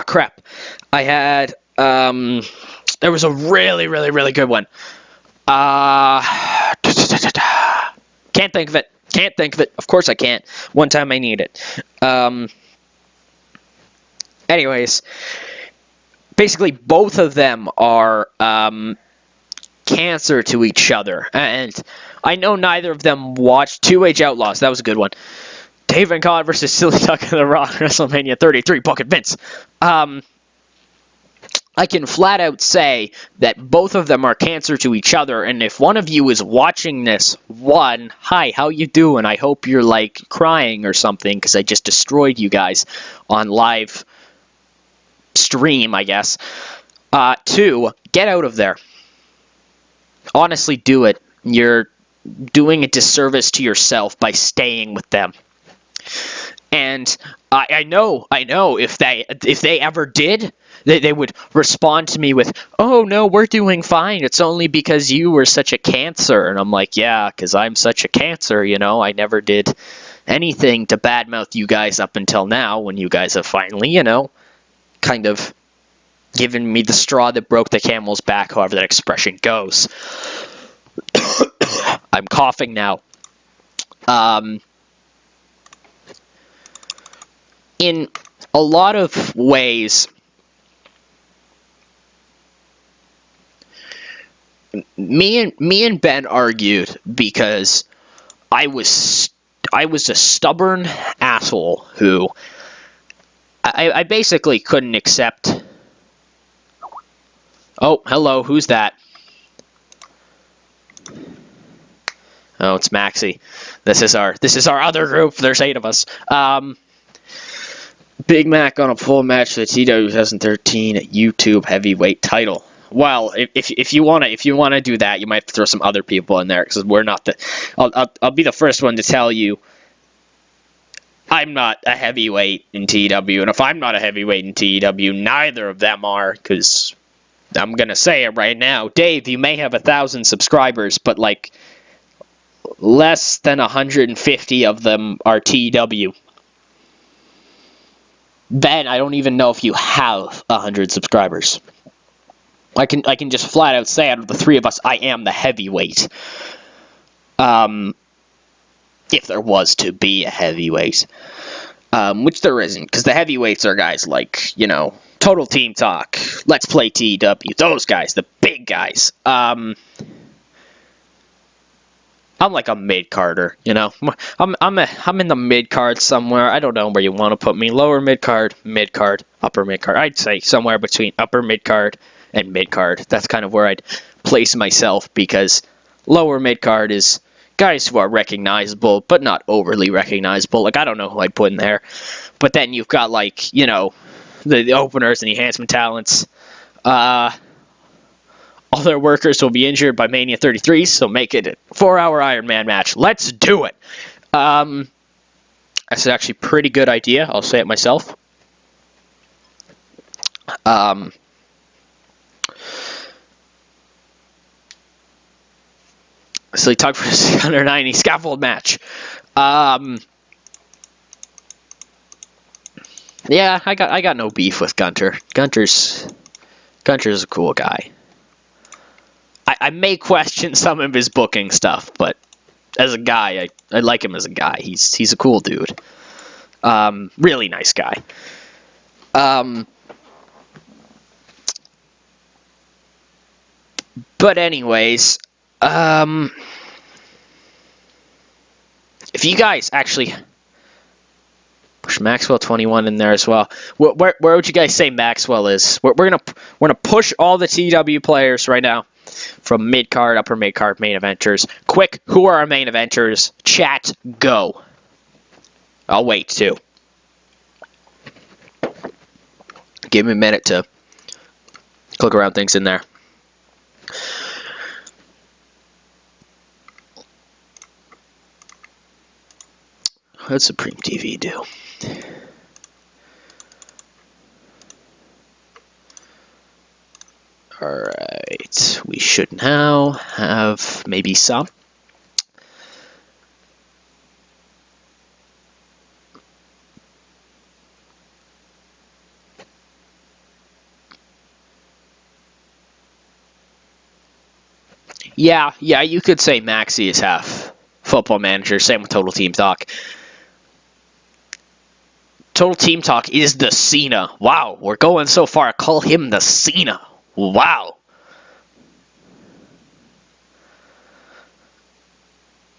crap. I had... there was a really, really, really good one. Can't think of it. Of course I can't. One time I need it. Anyways, basically both of them are cancer to each other. And I know neither of them watched 2H Outlaws. That was a good one. Dave and Con versus Silly Duck and The Rock, WrestleMania 33, Book it, Vince. I can flat out say that both of them are cancer to each other, and if one of you is watching this, hi, how you doing? I hope you're, crying or something, because I just destroyed you guys on live stream, I guess. 2, get out of there. Honestly, do it. You're doing a disservice to yourself by staying with them. And I know, if they ever did... They would respond to me with, oh, no, we're doing fine. It's only because you were such a cancer. And I'm like, yeah, because I'm such a cancer, I never did anything to badmouth you guys up until now when you guys have finally, kind of given me the straw that broke the camel's back, however that expression goes. I'm coughing now. In a lot of ways, me and Ben argued because I was a stubborn asshole who I basically couldn't accept. Oh, hello, who's that? Oh, it's Maxie. This is our other group. There's 8 of us. Big Mac on a full match for the TEW 2013 YouTube heavyweight title. Well, if you wanna do that, you might have to throw some other people in there because we're not the. I'll be the first one to tell you. I'm not a heavyweight in TEW, and if I'm not a heavyweight in TEW, neither of them are. Because I'm gonna say it right now, Dave. You may have 1,000 subscribers, but like less than 150 of them are TEW. Ben, I don't even know if you have 100 subscribers. I can just flat out say out of the 3 of us, I am the heavyweight. If there was to be a heavyweight. Which there isn't, because the heavyweights are guys like, Total Team Talk, Let's Play TEW, those guys, the big guys. I'm like a mid-carder, I'm in the mid-card somewhere. I don't know where you want to put me. Lower mid-card, upper mid-card. I'd say somewhere between upper mid-card and mid-card. That's kind of where I'd place myself, because lower mid-card is guys who are recognizable, but not overly recognizable. Like, I don't know who I'd put in there. But then you've got, like, the openers and the enhancement talents. All their workers will be injured by Mania 33, so make it a 4-hour Iron Man match. Let's do it! That's actually a pretty good idea. I'll say it myself. So he talked for a 690 scaffold match. Yeah, I got no beef with Gunter. Gunter's a cool guy. I may question some of his booking stuff, but as a guy, I like him as a guy. He's a cool dude. Really nice guy. But anyways, if you guys actually push Maxwell 21 in there as well, where would you guys say Maxwell is? We're gonna push all the TEW players right now, from mid card, upper mid card, main eventers. Quick, who are our main eventers? Chat, go. I'll wait too. Give me a minute to click around things in there. What's Supreme TV do? Alright, we should now have maybe some. Yeah, you could say Maxie is half Football Manager, same with Total Team Talk. Total Team Talk is the Cena. Wow, we're going so far. Call him the Cena. Wow.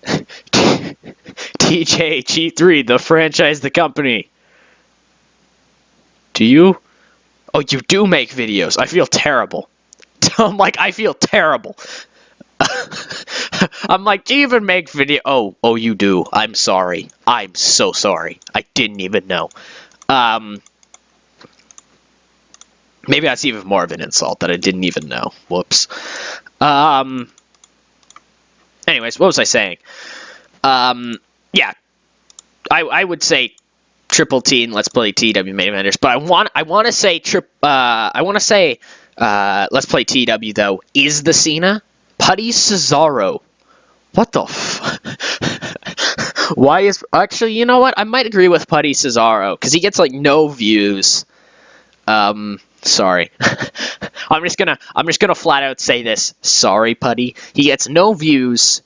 TJG3, the franchise, the company. Do you? Oh, you do make videos. I feel terrible. I'm like, I feel terrible. I'm like, do you even make video? Oh, you do. I'm sorry. I'm so sorry. I didn't even know. Maybe that's even more of an insult that I didn't even know. Whoops. Anyways, what was I saying? Yeah. I would say Triple T and Let's Play TEW main eventers, but I want to say Let's Play TEW though is the Cena. Putty Cesaro. What the Why is... Actually, you know what? I might agree with Putty Cesaro, because he gets, like, no views. Sorry. I'm just gonna flat out say this. Sorry, Putty. He gets no views.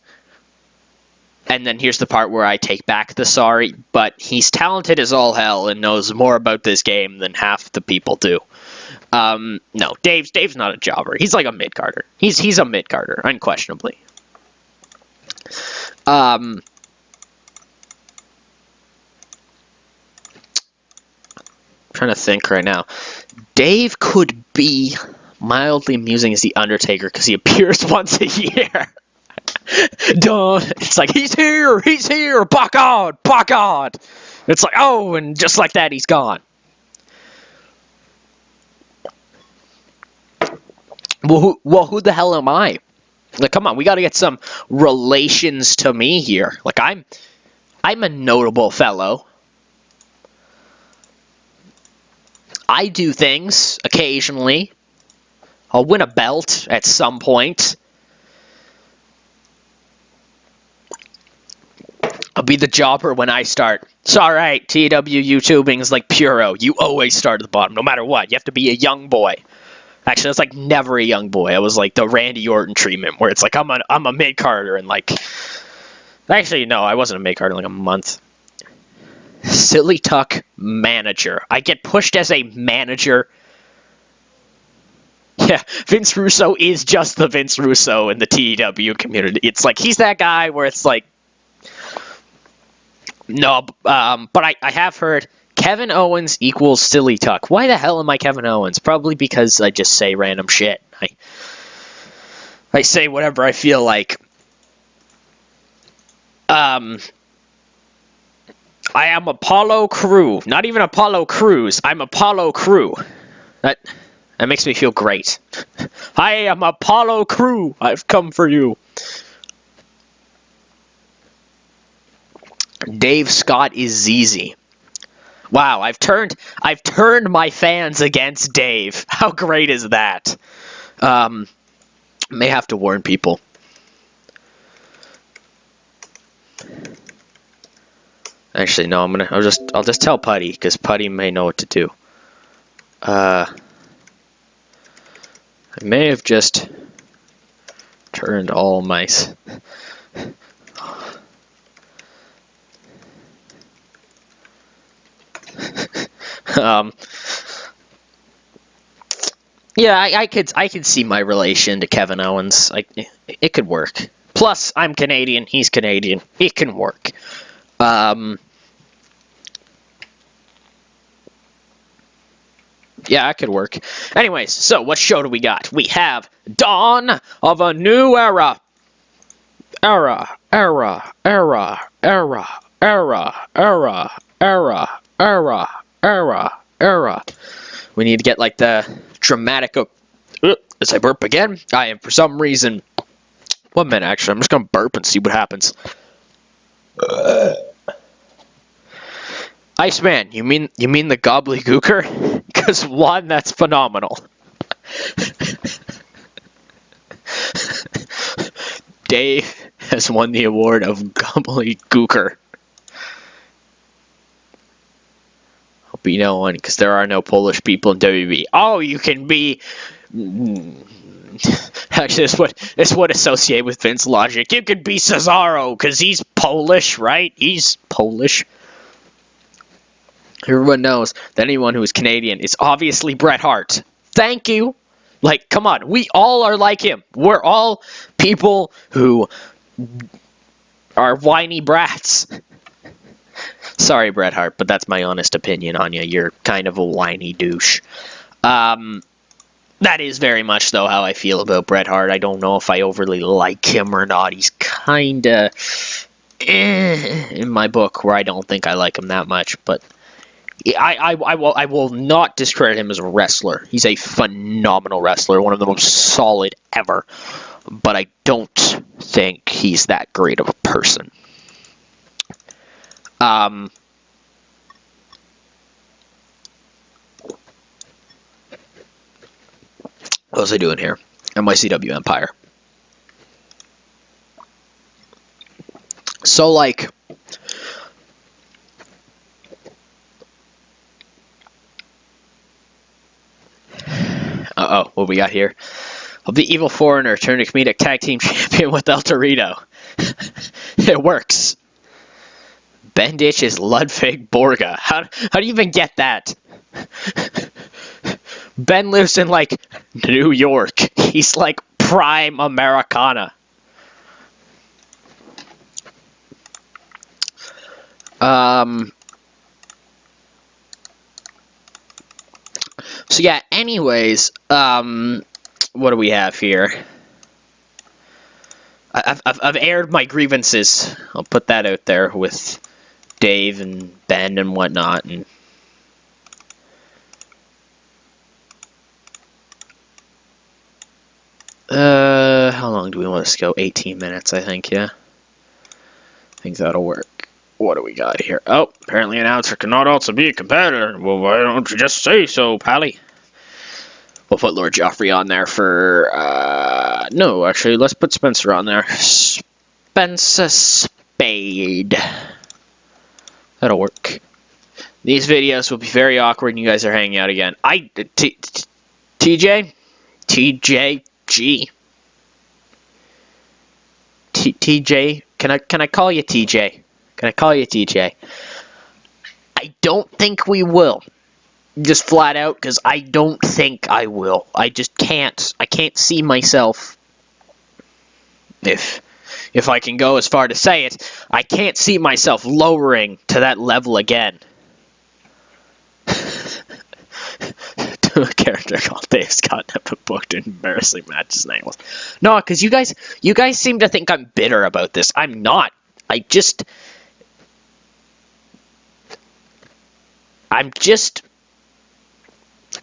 And then here's the part where I take back the sorry, but he's talented as all hell and knows more about this game than half the people do. No, Dave's not a jobber. He's like a mid-carder. He's a mid-carder, unquestionably. Trying to think right now. Dave could be mildly amusing as the Undertaker because he appears once a year. Duh. It's like, he's here, by God. It's like, oh, and just like that, he's gone. Well, who the hell am I? Like, come on, we gotta get some relations to me here. Like, I'm a notable fellow. I do things occasionally. I'll win a belt at some point. I'll be the jobber when I start. It's alright, TEW YouTubing is like Puro. You always start at the bottom, no matter what. You have to be a young boy. Actually, that's like never a young boy. I was like the Randy Orton treatment, where it's like I'm a mid-carder and like... Actually, no, I wasn't a mid-carder in like a month. Silly Tuck manager. I get pushed as a manager. Yeah, Vince Russo is just the Vince Russo in the TEW community. It's like, he's that guy where it's like... No, but I have heard Kevin Owens equals Silly Tuck. Why the hell am I Kevin Owens? Probably because I just say random shit. I say whatever I feel like. I am Apollo Crew. Not even Apollo Crews. I'm Apollo Crew. That makes me feel great. I am Apollo Crew. I've come for you. Dave Scott is ZZ. Wow, I've turned my fans against Dave. How great is that? May have to warn people. Actually, no. I'll just tell Putty because Putty may know what to do. I may have just turned all my. Yeah, I could see my relation to Kevin Owens. It could work. Plus, I'm Canadian. He's Canadian. It can work. Yeah, it could work. Anyways, so what show do we got? We have Dawn of a New Era. Era. We need to get like the dramatic. As I burp again, I am for some reason. 1 minute, actually, I'm just gonna burp and see what happens. Iceman, you mean the gobbledygooker? Because one, that's phenomenal. Dave has won the award of gobbledygooker. Hope you know one, because there are no Polish people in WB. Oh, you can be. Actually, this would associate with Vince logic. You could be Cesaro because he's Polish, right? He's Polish. Everyone knows that anyone who is Canadian is obviously Bret Hart. Thank you. Like, come on. We all are like him. We're all people who are whiny brats. Sorry, Bret Hart, but that's my honest opinion on you. You're kind of a whiny douche. That is very much, though, how I feel about Bret Hart. I don't know if I overly like him or not. He's kind of in my book, where I don't think I like him that much, but I will not discredit him as a wrestler. He's a phenomenal wrestler, one of the most solid ever, but I don't think he's that great of a person. What was I doing here? MyCW Empire. So, like, Uh-oh, what we got here? Of the Evil Foreigner turned a comedic tag team champion with El Torito. It works. Benditch is Ludwig Borga. How do you even get that? Ben lives in, like, New York. He's, like, prime Americana. So yeah, anyways, what do we have here? I've aired my grievances. I'll put that out there with Dave and Ben and whatnot. And how long do we want this to go? 18 minutes, I think. Yeah, I think that'll work. What do we got here? Oh, apparently an announcer cannot also be a competitor. Well, why don't you just say so, Pally? We'll put Lord Joffrey on there for... no, actually, let's put Spencer on there. Spencer Spade. That'll work. These videos will be very awkward and you guys are hanging out again. TJ? TJG. TJ? Can I call you TJ? Can I call you TJ? I don't think we will. Just flat out, because I don't think I will. I just can't. I can't see myself. If I can go as far to say it, I can't see myself lowering to that level again. To a character called Dave Scott never booked in embarrassing matches names. No, because you guys seem to think I'm bitter about this. I'm not. I'm just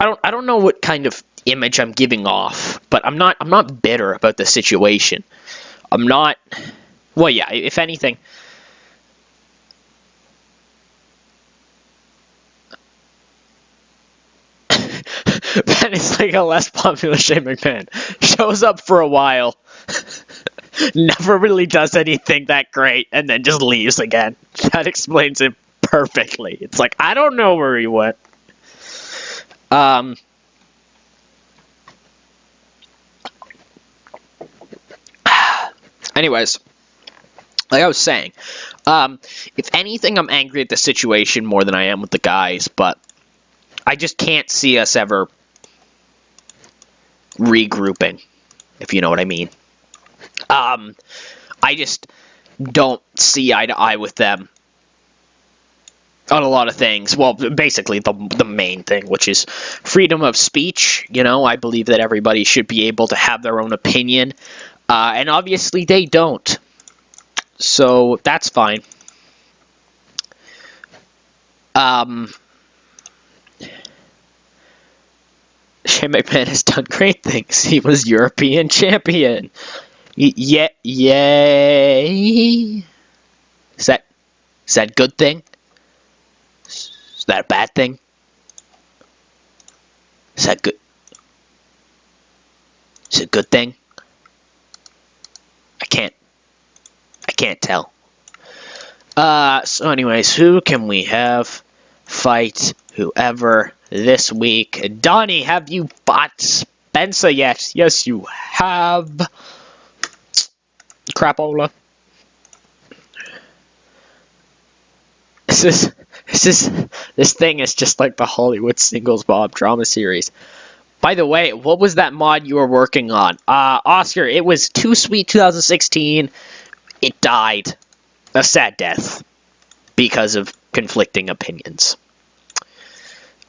I don't know what kind of image I'm giving off, but I'm not bitter about the situation. I'm not. Well, yeah, if anything. Ben is like a less popular Shane McMahon. Shows up for a while, never really does anything that great, and then just leaves again. That explains it perfectly. It's like, I don't know where he went. Anyways, like I was saying, if anything, I'm angry at the situation more than I am with the guys, but I just can't see us ever regrouping, if you know what I mean. I just don't see eye to eye with them on a lot of things. Well, basically the main thing, which is freedom of speech. You know, I believe that everybody should be able to have their own opinion, and obviously they don't. So that's fine. Shane McMahon has done great things. He was European champion. Yay! Is that a good thing? Is that a bad thing? Is that good? Is it a good thing? I can't tell. So anyways, who can we have fight whoever this week? Donnie, have you fought Spencer yet? Yes, you have. Crapola. This thing is just like the Hollywood Singles Bob drama series. By the way, what was that mod you were working on? Oscar, it was Too Sweet 2016. It died. A sad death. Because of conflicting opinions.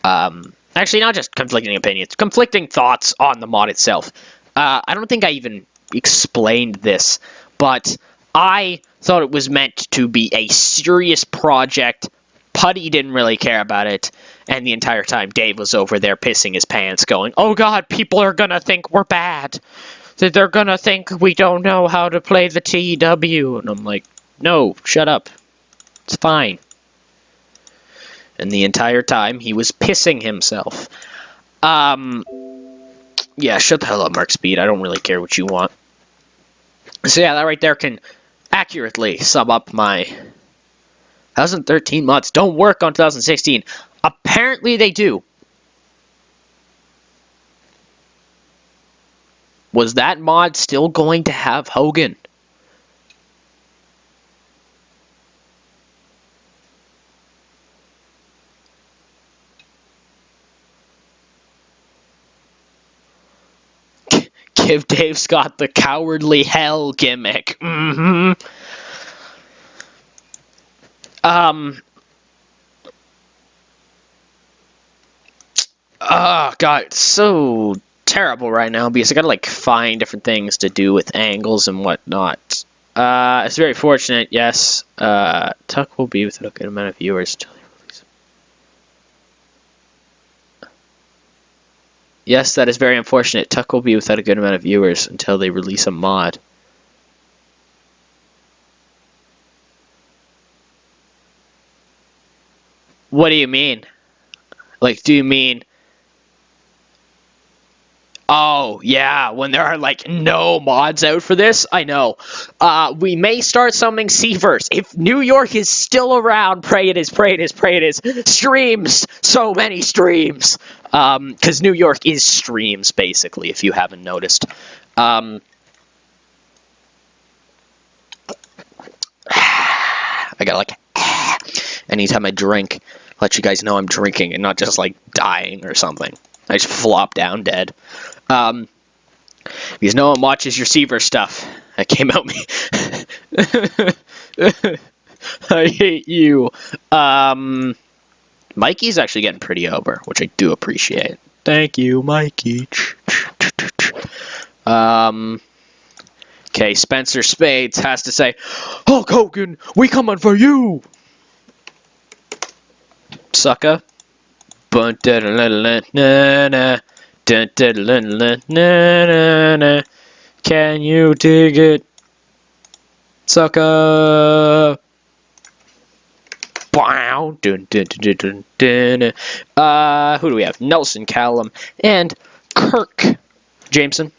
Actually, not just conflicting opinions. Conflicting thoughts on the mod itself. I don't think I even explained this, but I thought it was meant to be a serious project. Putty didn't really care about it, and the entire time Dave was over there pissing his pants going, oh god, people are gonna think we're bad. They're gonna think we don't know how to play the TEW. And I'm like, no, shut up. It's fine. And the entire time he was pissing himself. Yeah, shut the hell up, Mark Speed. I don't really care what you want. So yeah, that right there can accurately sum up my 2013 mods. Don't work on 2016. Apparently they do. Was that mod still going to have Hogan? Give Dave Scott the cowardly hell gimmick. Oh, God, it's so terrible right now because I gotta like find different things to do with angles and whatnot. It's very fortunate, yes. Tuck will be with a good amount of viewers until they release. Yes, that is very unfortunate. Tuck will be without a good amount of viewers until they release a mod. What do you mean? Like, do you mean... Oh, yeah, when there are, like, no mods out for this? I know. We may start something Seaverse. If New York is still around, pray it is, pray it is, pray it is. Streams! So many streams! Because New York is streams, basically, if you haven't noticed. I gotta, like, anytime I drink, let you guys know I'm drinking and not just, like, dying or something. I just flop down dead. Because no one watches your Seaver stuff. That came out me. I hate you. Mikey's actually getting pretty over, which I do appreciate. Thank you, Mikey. Okay, Spencer Spades has to say, Hulk Hogan, we coming for you! Sucker. Can you dig it? Sucker. Wow. Who do we have? Nelson Callum and Kirk Jameson.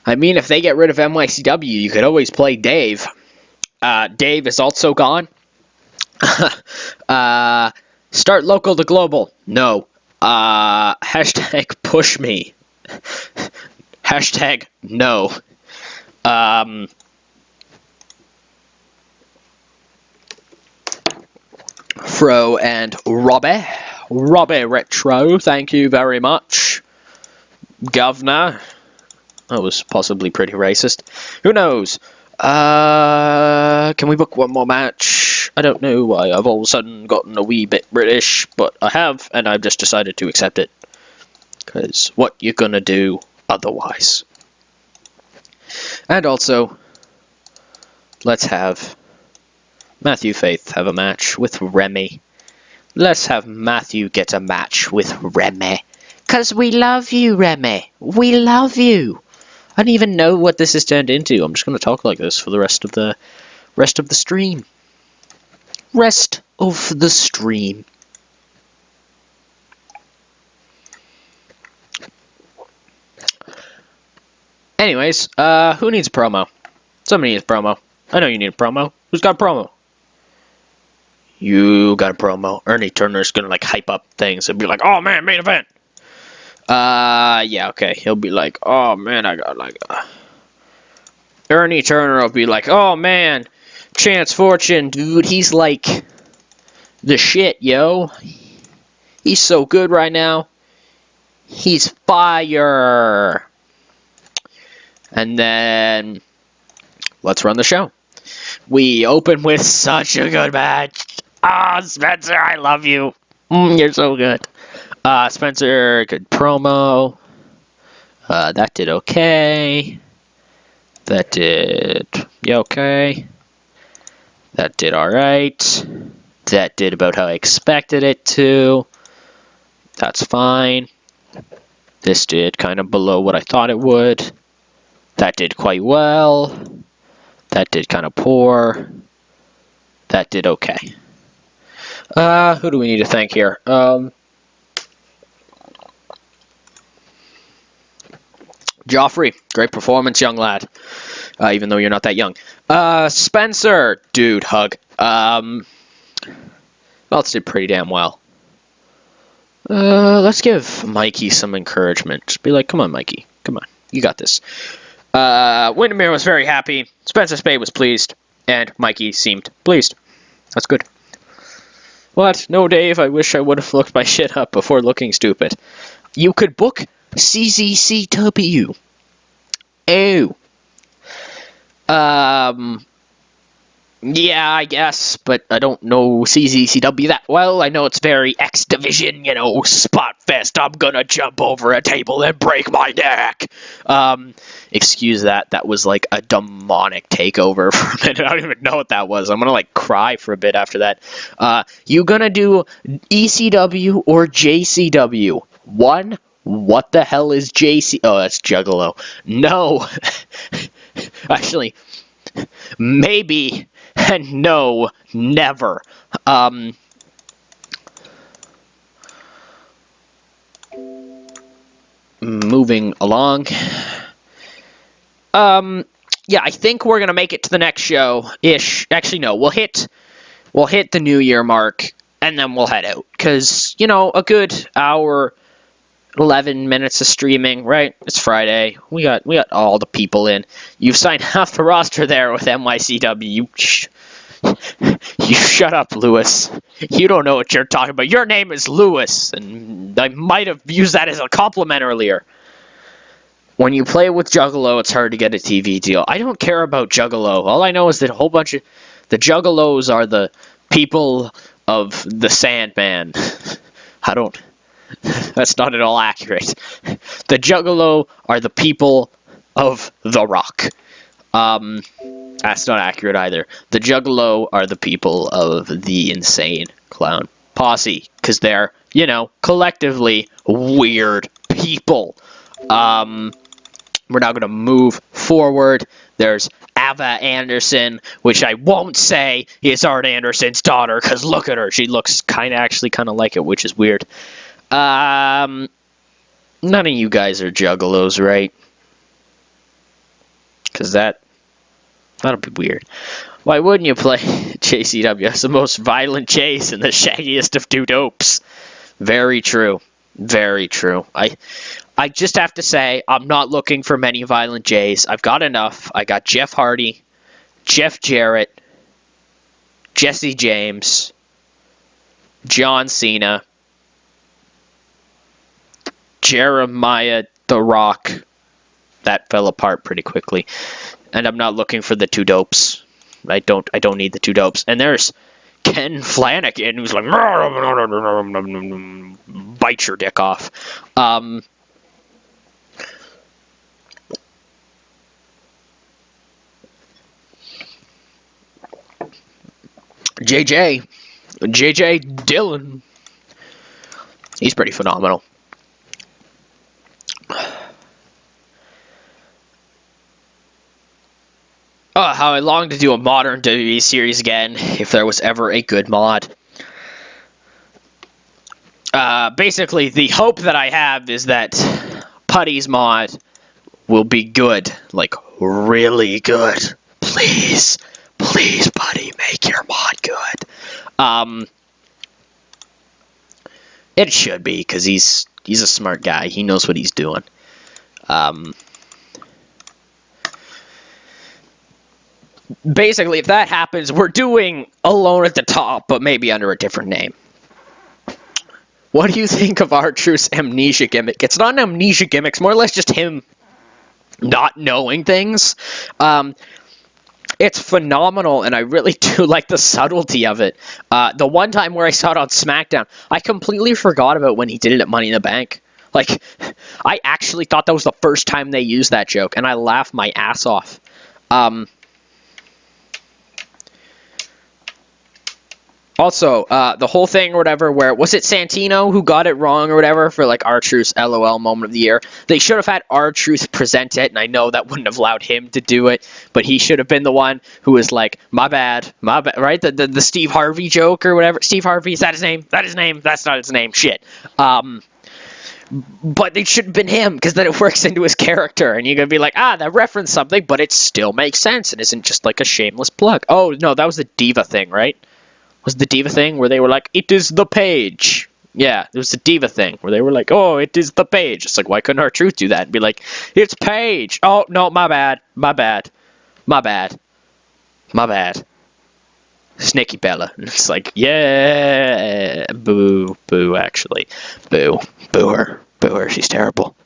I mean, if they get rid of NYCW, you could always play Dave. Dave is also gone. Start local to global. No. Hashtag push me. Hashtag no. Fro and Robbie. Robbie Retro, thank you very much. Governor. That was possibly pretty racist. Who knows? Can we book one more match? I don't know why I've all of a sudden gotten a wee bit British, but I have, and I've just decided to accept it. Because what you gonna do otherwise? And also, let's have Matthew Faith have a match with Remy. Let's have Matthew get a match with Remy. Because we love you, Remy. We love you. I don't even know what this has turned into. I'm just going to talk like this for the rest of the stream. Rest of the stream. Anyways, who needs a promo? Somebody needs a promo. I know you need a promo. Who's got a promo? You got a promo. Ernie Turner's going to like hype up things and be like, oh man, main event. Yeah, okay. He'll be like, oh man, I got like Ernie Turner will be like, oh man, Chance Fortune, dude, he's like the shit, yo. He's so good right now. He's fire. And then let's run the show. We open with such a good match. Ah, Spencer, I love you. You're so good. Spencer, good promo. That did okay. That did okay. That did alright. That did about how I expected it to. That's fine. This did kind of below what I thought it would. That did quite well. That did kind of poor. That did okay. Who do we need to thank here? Joffrey, great performance, young lad. Even though you're not that young. Spencer, dude, hug. Belts did pretty damn well. Let's give Mikey some encouragement. Just be like, come on, Mikey. Come on. You got this. Windermere was very happy. Spencer Spade was pleased. And Mikey seemed pleased. That's good. What? No, Dave, I wish I would have looked my shit up before looking stupid. You could book CZCW. Oh. Yeah, I guess, but I don't know CZCW that well. I know it's very X Division, spot fest. I'm gonna jump over a table and break my neck. Excuse that. That was like a demonic takeover for a minute. I don't even know what that was. I'm gonna cry for a bit after that. You gonna do ECW or JCW? One? What the hell is JC? Oh, that's Juggalo. No. Actually, maybe. And no, never. Moving along. Yeah, I think we're gonna make it to the next show-ish. Actually, no, we'll hit the New Year mark, and then we'll head out. Because, a good hour, 11 minutes of streaming, right? It's Friday. We got all the people in. You've signed half the roster there with NYCW. You shut up, Lewis. You don't know what you're talking about. Your name is Lewis, and I might have used that as a compliment earlier. When you play with Juggalo, it's hard to get a TV deal. I don't care about Juggalo. All I know is that a whole bunch of the Juggalos are the people of the Sandman. That's not at all accurate. The Juggalo are the people of The Rock. That's not accurate either. The Juggalo are the people of the Insane Clown Posse. Because they're, collectively weird people. We're now going to move forward. There's Ava Anderson, which I won't say is Art Anderson's daughter, because look at her. She looks kind of like it, which is weird. None of you guys are Juggalos, right? Because that'll be weird. Why wouldn't you play JCW? That's the most violent Jays and the shaggiest of two dopes. Very true. Very true. I just have to say, I'm not looking for many violent Jays. I've got enough. I got Jeff Hardy, Jeff Jarrett, Jesse James, John Cena, Jeremiah The Rock. That fell apart pretty quickly. And I'm not looking for the two dopes. I don't need the two dopes. And there's Ken Flanagan, who's like, bite your dick off. JJ Dillon. He's pretty phenomenal. Oh, how I long to do a modern WWE series again, if there was ever a good mod. Basically, the hope that I have is that Putty's mod will be good. Like, really good. Please, Putty, make your mod good. It should be, because he's a smart guy. He knows what he's doing. Basically, if that happens, we're doing Alone at the Top, but maybe under a different name. What do you think of R-Truth's amnesia gimmick? It's not an amnesia gimmick, it's more or less just him not knowing things. It's phenomenal, and I really do like the subtlety of it. The one time where I saw it on SmackDown, I completely forgot about when he did it at Money in the Bank. Like, I actually thought that was the first time they used that joke, and I laughed my ass off. Also, the whole thing or whatever, where, was it Santino who got it wrong or whatever for, like, R-Truth's LOL moment of the year? They should have had R-Truth present it, and I know that wouldn't have allowed him to do it, but he should have been the one who was like, my bad, right? The Steve Harvey joke or whatever. Steve Harvey, is that his name? That's not his name, shit. But it should have been him, because then it works into his character, and you're going to be like, that referenced something, but it still makes sense, and isn't just like a shameless plug. Oh, no, that was the Diva thing, right? Was the diva thing where they were like, it is the page? Yeah, it was the diva thing where they were like, oh, it is the page. It's like, why couldn't R-Truth do that and be like, it's Paige? Oh, no, my bad. Snicky Bella. And it's like, yeah, boo, actually. Boo her. She's terrible.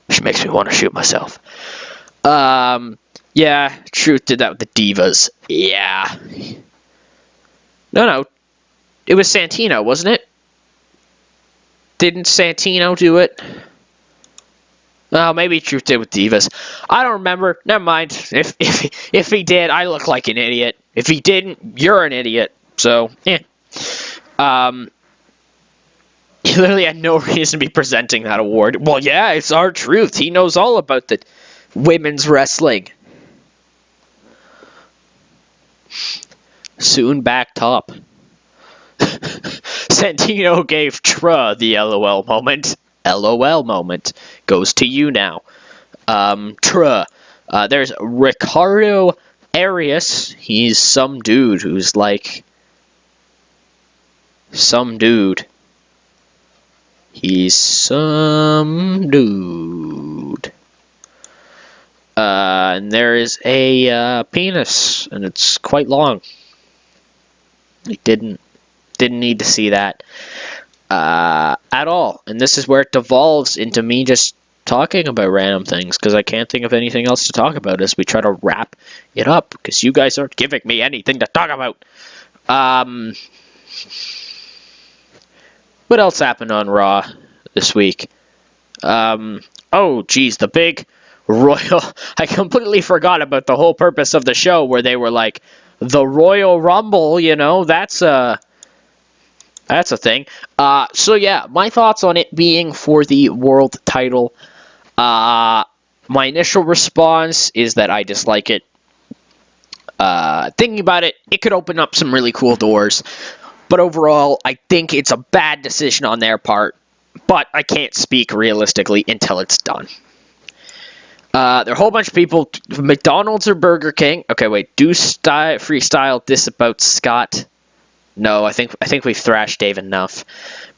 She makes me want to shoot myself. Yeah, Truth did that with the divas. Yeah. No, it was Santino, wasn't it? Didn't Santino do it? Oh, maybe Truth did with divas. I don't remember. Never mind. If he did, I look like an idiot. If he didn't, you're an idiot. So, yeah. He literally had no reason to be presenting that award. Well, yeah, it's R-Truth. He knows all about the women's wrestling. Soon back top. Santino gave Tra the LOL moment. LOL moment goes to you now. Tra. There's Ricardo Arias. He's some dude who's like... Some dude. He's some dude. And there is a penis, and it's quite long. I didn't need to see that at all. And this is where it devolves into me just talking about random things, because I can't think of anything else to talk about as we try to wrap it up, because you guys aren't giving me anything to talk about. What else happened on Raw this week? Oh, geez, the big Royal... I completely forgot about the whole purpose of the show, where they were like, the Royal Rumble, you know, that's a thing. So yeah, my thoughts on it being for the world title. My initial response is that I dislike it. Thinking about it, it could open up some really cool doors. But overall, I think it's a bad decision on their part. But I can't speak realistically until it's done. There are a whole bunch of people. McDonald's or Burger King? Okay, wait. Do freestyle this about Scott? No, I think we've thrashed Dave enough.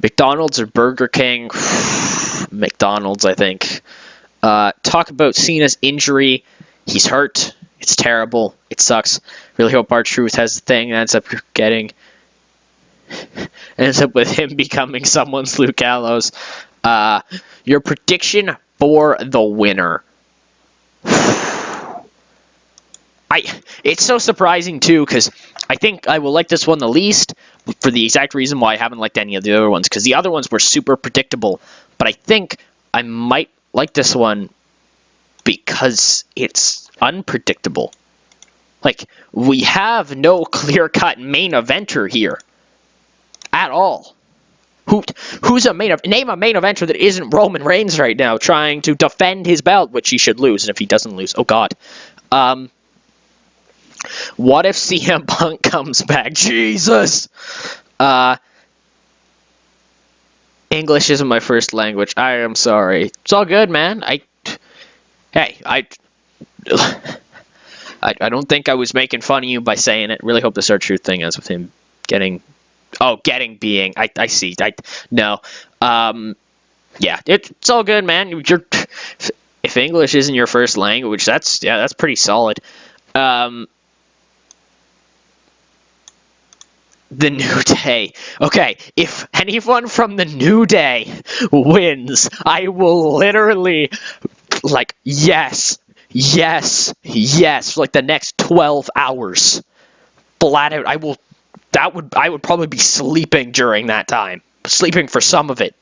McDonald's or Burger King? McDonald's, I think. Talk about Cena's injury. He's hurt. It's terrible. It sucks. Really hope R-Truth has the thing and ends up with him becoming someone's Luke Gallows. Your prediction for the winner. It's so surprising too, because I think I will like this one the least for the exact reason why I haven't liked any of the other ones, because the other ones were super predictable, but I think I might like this one because it's unpredictable. Like, we have no clear-cut main eventer here at all. Who's a name a main eventer that isn't Roman Reigns right now trying to defend his belt, which he should lose, and if he doesn't lose, oh god. What if CM Punk comes back? Jesus! English isn't my first language. I am sorry. It's all good, man. I don't think I was making fun of you by saying it. Really hope this R-Truth thing ends with him getting... Oh, being. I see. No. Yeah, it's all good, man. If English isn't your first language, that's pretty solid. The New Day. Okay, if anyone from the New Day wins, I will literally, like, yes, for like the next 12 hours. Flat out, I would probably be sleeping during that time. Sleeping for some of it.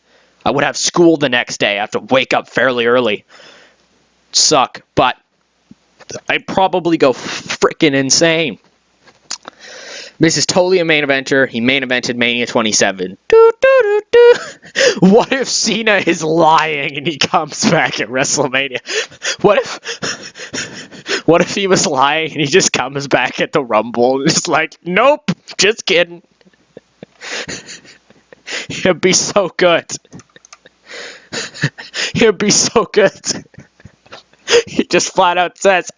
I would have school the next day. I have to wake up fairly early. Suck, but I'd probably go freaking insane. This is totally a main eventer. He main evented Mania 27. What if Cena is lying and he comes back at WrestleMania? What if he was lying and he just comes back at the Rumble and is like, nope, just kidding. It'd be so good. It'd be so good. He just flat out says,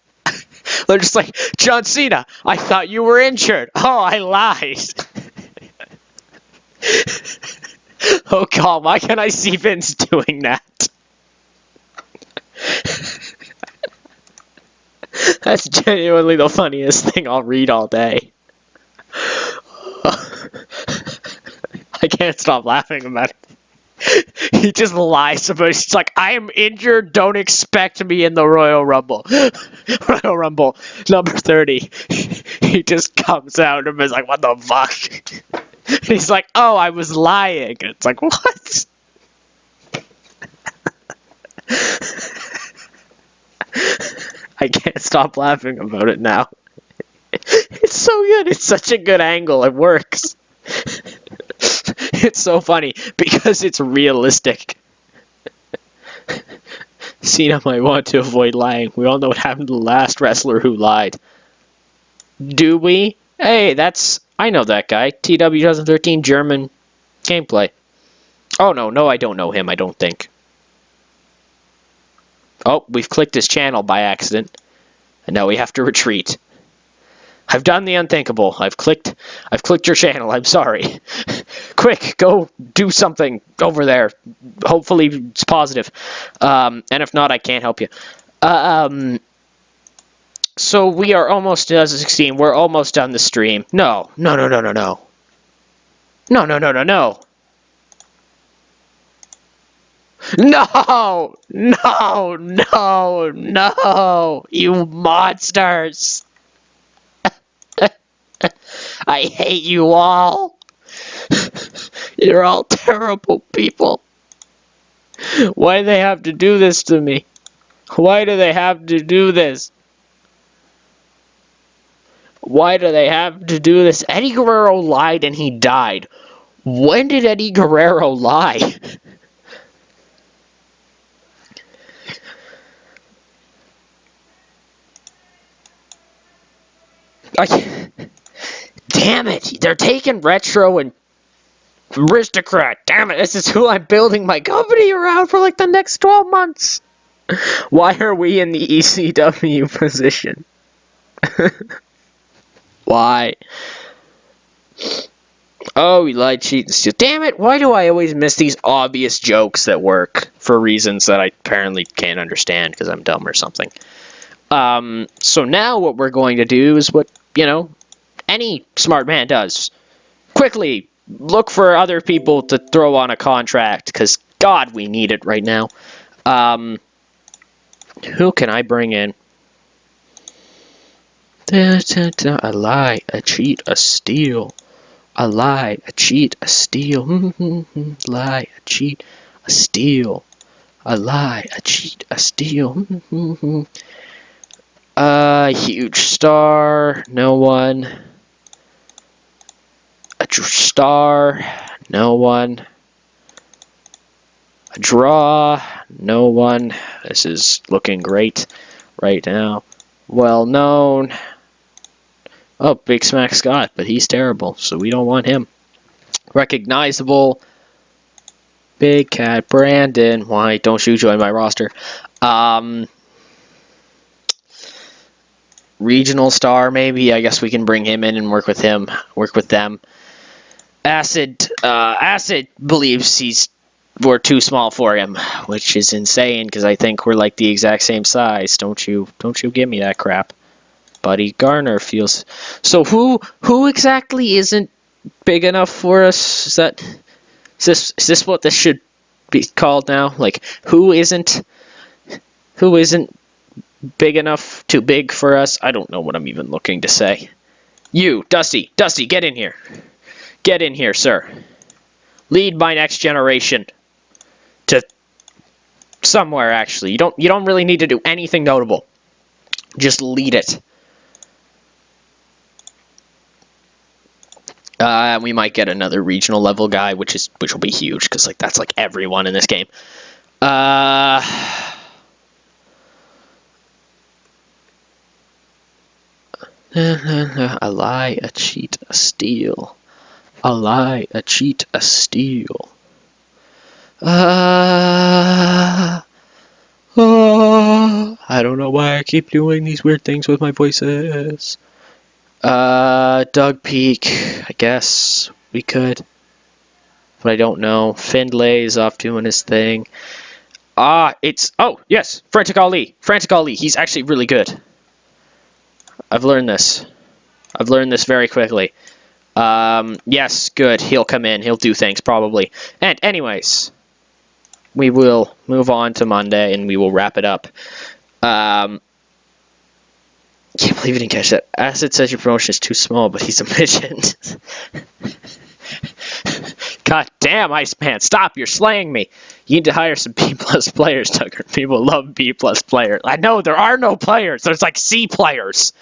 They're just like, John Cena, I thought you were injured. Oh, I lied. Oh God, why can't I see Vince doing that? That's genuinely the funniest thing I'll read all day. I can't stop laughing about it. He just lies about it. He's like, I am injured, don't expect me in the Royal Rumble. Royal Rumble, number 30. He just comes out and is like, what the fuck? And he's like, oh, I was lying. It's like, what? I can't stop laughing about it now. It's so good. It's such a good angle. It works. It's so funny because it's realistic. Cena might want to avoid lying. We all know what happened to the last wrestler who lied. Do we? Hey, I know that guy. TEW 2013 German gameplay. Oh, no, I don't know him, I don't think. Oh, we've clicked his channel by accident. And now we have to retreat. I've done the unthinkable. I've clicked your channel. I'm sorry. Quick, go do something over there. Hopefully it's positive. And if not, I can't help you. So we are almost 2016. We're almost done the stream. No. No. No. You monsters. I hate you all. You're all terrible people. Why do they have to do this to me? Why do they have to do this? Why do they have to do this? Eddie Guerrero lied and he died. When did Eddie Guerrero lie? Damn it! They're taking Retro and Aristocrat. Damn it! This is who I'm building my company around for like the next 12 months. Why are we in the ECW position? Why? Oh, we lied, cheat, and steal. Damn it! Why do I always miss these obvious jokes that work for reasons that I apparently can't understand because I'm dumb or something? So now what we're going to do is what, any smart man does. Quickly look for other people to throw on a contract, because God, we need it right now. Who can I bring in? A lie, a cheat, a steal. A lie, a cheat, a steal. Lie, a cheat, a steal. A lie, a cheat, a steal. Huge star, no one. A star, no one. A draw, no one. This is looking great right now. Well known. Oh, Big Smack Scott, but he's terrible, so we don't want him. Recognizable. Big Cat Brandon. Why don't you join my roster? Regional star, maybe. I guess we can bring him in and work with him. Work with them. Acid believes we're too small for him, which is insane because I think we're like the exact same size. Don't you give me that crap. Buddy Garner feels so. Who exactly isn't big enough for us? Is this what this should be called now? Like who isn't big enough, too big for us? I don't know what I'm even looking to say. You, Dusty, get in here. Get in here, sir. Lead my next generation to somewhere, actually. You don't really need to do anything notable. Just lead it. We might get another regional level guy, which will be huge, because like that's like everyone in this game. A lie, a cheat, a steal. A lie, a cheat, a steal. I don't know why I keep doing these weird things with my voices. Doug Peak, I guess we could. But I don't know. Findlay's off doing his thing. Oh, yes, Frantic Ali. Frantic Ali, he's actually really good. I've learned this. I've learned this very quickly. Yes, good. He'll come in. He'll do things, probably. And anyways, we will move on to Monday, and we will wrap it up. Can't believe you didn't catch that. Acid says your promotion is too small, but he's a midget. God damn, Iceman, stop, you're slaying me. You need to hire some B+ players, Tucker. People love B+ players. I know, there are no players. There's like C players.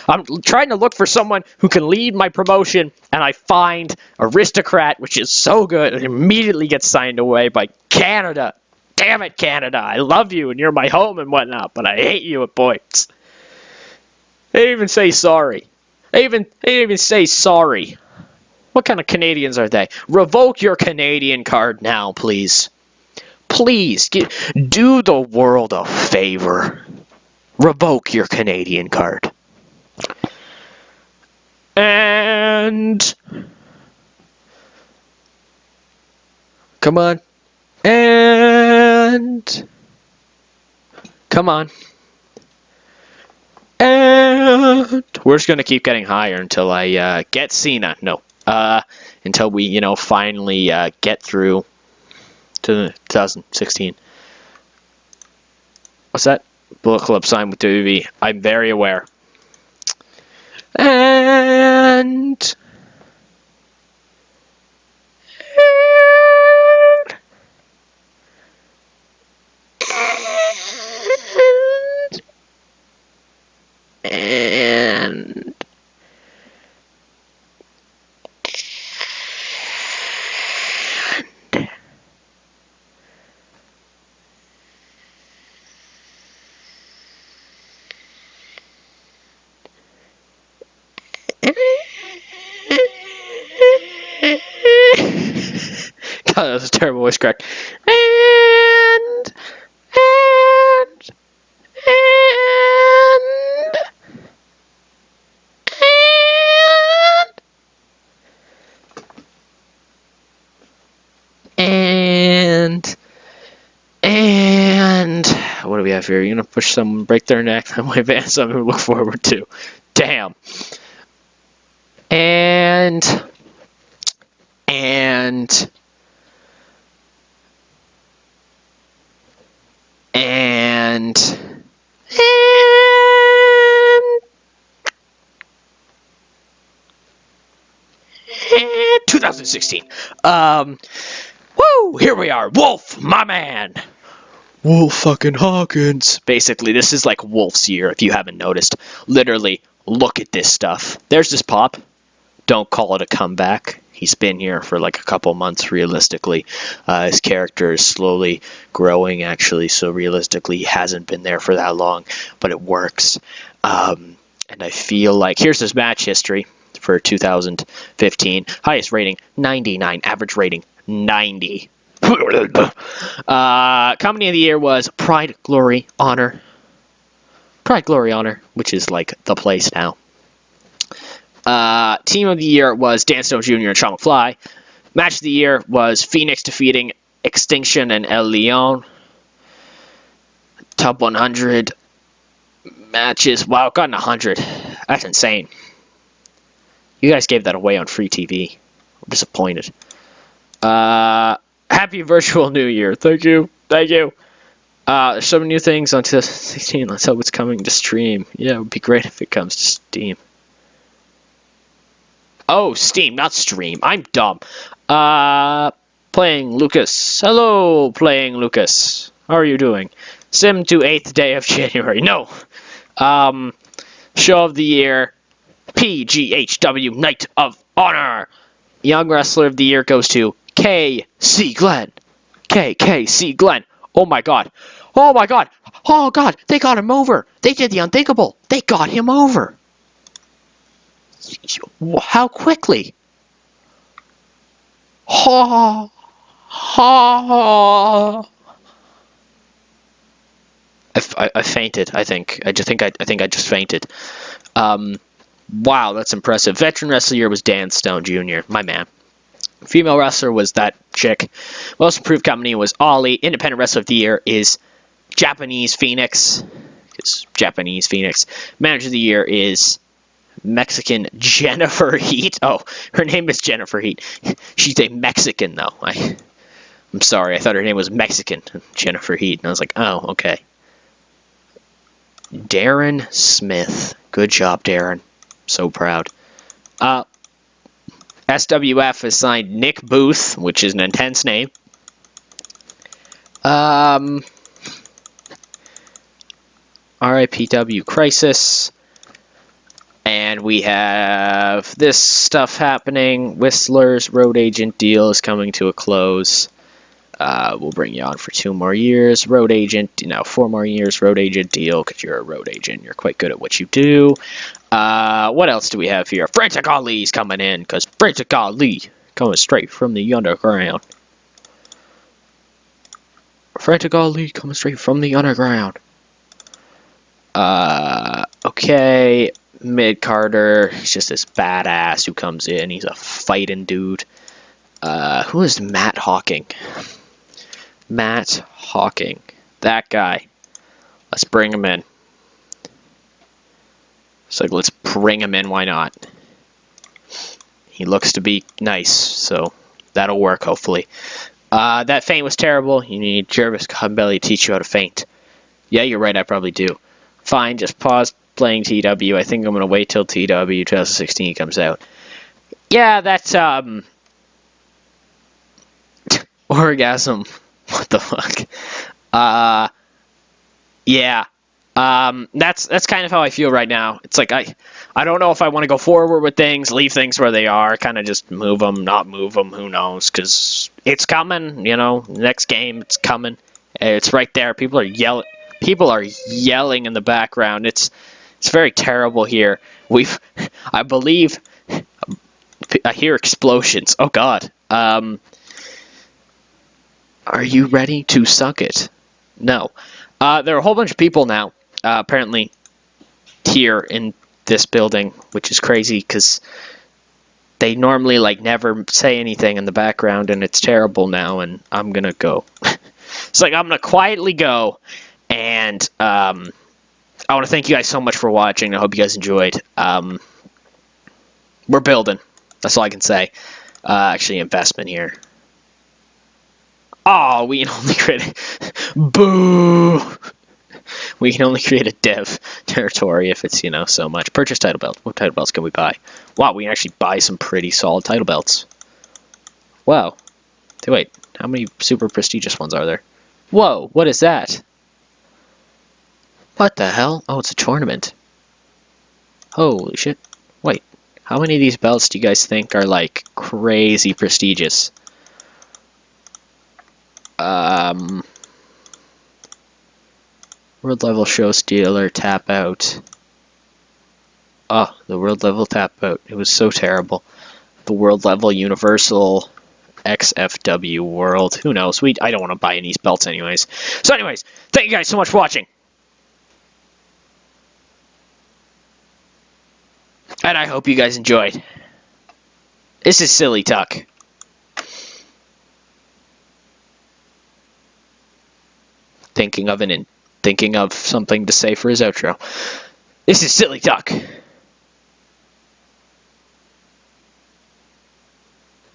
I'm trying to look for someone who can lead my promotion, and I find Aristocrat, which is so good, and immediately gets signed away by Canada. Damn it, Canada. I love you, and you're my home and whatnot, but I hate you at points. They didn't even say sorry. They didn't even say sorry. What kind of Canadians are they? Revoke your Canadian card now, please. Please, do the world a favor. Revoke your Canadian card. And... come on. And... come on. And... we're just going to keep getting higher until I get Cena. No. Until we, finally get through to 2016. What's that? Bullet Club sign with WWE. I'm very aware. And... and... 'God, that was a terrible voice crack. And 'and what do we have here? You're gonna push someone, break their neck, and wave at something to look forward to. Damn. And And 2016. Woo! Here we are. Wolf, my man. Wolf fucking Hawkins. Basically, this is like Wolf's year, if you haven't noticed. Literally, look at this stuff. There's this pop. Don't call it a comeback. He's been here for like a couple months, realistically. His character is slowly growing, actually, so realistically, he hasn't been there for that long, but it works. And I feel like, here's his match history for 2015. Highest rating, 99. Average rating, 90. Company of the year was Pride, Glory, Honor. Pride, Glory, Honor, which is like the place now. Team of the year was Dan Stone Jr. and Sean McFly. Match of the year was Phoenix defeating Extinction and El Leon. Top 100 matches. Wow, gotten 100. That's insane. You guys gave that away on free TV. I'm disappointed. Happy virtual New Year. Thank you. Thank you. There's some new things on 2016. Let's hope it's coming to Stream. Yeah, it would be great if it comes to Steam. Oh, Steam, not Stream. I'm dumb. Playing Lucas. Hello, Playing Lucas. How are you doing? Sim to 8th day of January. No. Show of the year. PGHW Knight of Honor. Young Wrestler of the Year goes to KC Glenn. KC Glenn. Oh my god. Oh my god. Oh god. They got him over. They did the unthinkable. They got him over. How quickly? Ha. Ha. I fainted. I think I just fainted. Wow, that's impressive. Veteran Wrestler of the Year was Dan Stone Jr. My man. Female wrestler was that chick. Most improved company was Ollie. Independent Wrestler of the Year is Japanese Phoenix. It's Japanese Phoenix. Manager of the Year is Mexican Jennifer Heat. Oh, her name is Jennifer Heat. She's a Mexican, though. I'm sorry. I thought her name was Mexican. Jennifer Heat. And I was like, oh, okay. Darren Smith. Good job, Darren. So proud. SWF has signed Nick Booth, which is an intense name. RIPW Crisis. And we have this stuff happening. Whistler's road agent deal is coming to a close. We'll bring you on for 2 more years. Road agent, 4 more years. Road agent deal, because you're a road agent. You're quite good at what you do. What else do we have here? Frantic Ali's coming in, because Frantic Ali coming straight from the underground. Frantic Ali coming straight from the underground. Okay. Mid Carter, he's just this badass who comes in. He's a fighting dude. Who is Matt Hawking? Matt Hawking. That guy. Let's bring him in. It's like, let's bring him in, why not? He looks to be nice, so that'll work, hopefully. That feint was terrible. You need Jervis Cumbelly to teach you how to feint. Yeah, you're right, I probably do. Fine, just pause playing TEW. I think I'm going to wait till TEW 2016 comes out. Yeah, that's, orgasm. What the fuck? Yeah. That's kind of how I feel right now. It's like, I don't know if I want to go forward with things, leave things where they are, kind of just move them, not move them, who knows, because it's coming, next game, it's coming. It's right there. People are yelling in the background. It's very terrible here. I believe, I hear explosions. Oh God. Are you ready to suck it? No. There are a whole bunch of people now, apparently, here in this building, which is crazy because they normally never say anything in the background, and it's terrible now. And I'm gonna go. It's like I'm gonna quietly go, and I want to thank you guys so much for watching. I hope you guys enjoyed. We're building. That's all I can say. Actually, investment here. Oh, we can only create boo! We can only create a dev territory if it's, so much. Purchase title belt. What title belts can we buy? Wow, we can actually buy some pretty solid title belts. Wow. Wait, how many super prestigious ones are there? Whoa, what is that? What the hell? Oh, it's a tournament. Holy shit. Wait, how many of these belts do you guys think are, crazy prestigious? World level show stealer tap out. Oh, the world level tap out. It was so terrible. The world level universal XFW world. Who knows? I don't want to buy any of these belts anyways. So anyways, thank you guys so much for watching. And I hope you guys enjoyed. This is Silly Tuck. Thinking of something to say for his outro. This is Silly Tuck.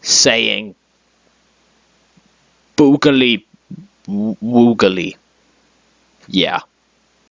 Saying boogly woogly. Yeah.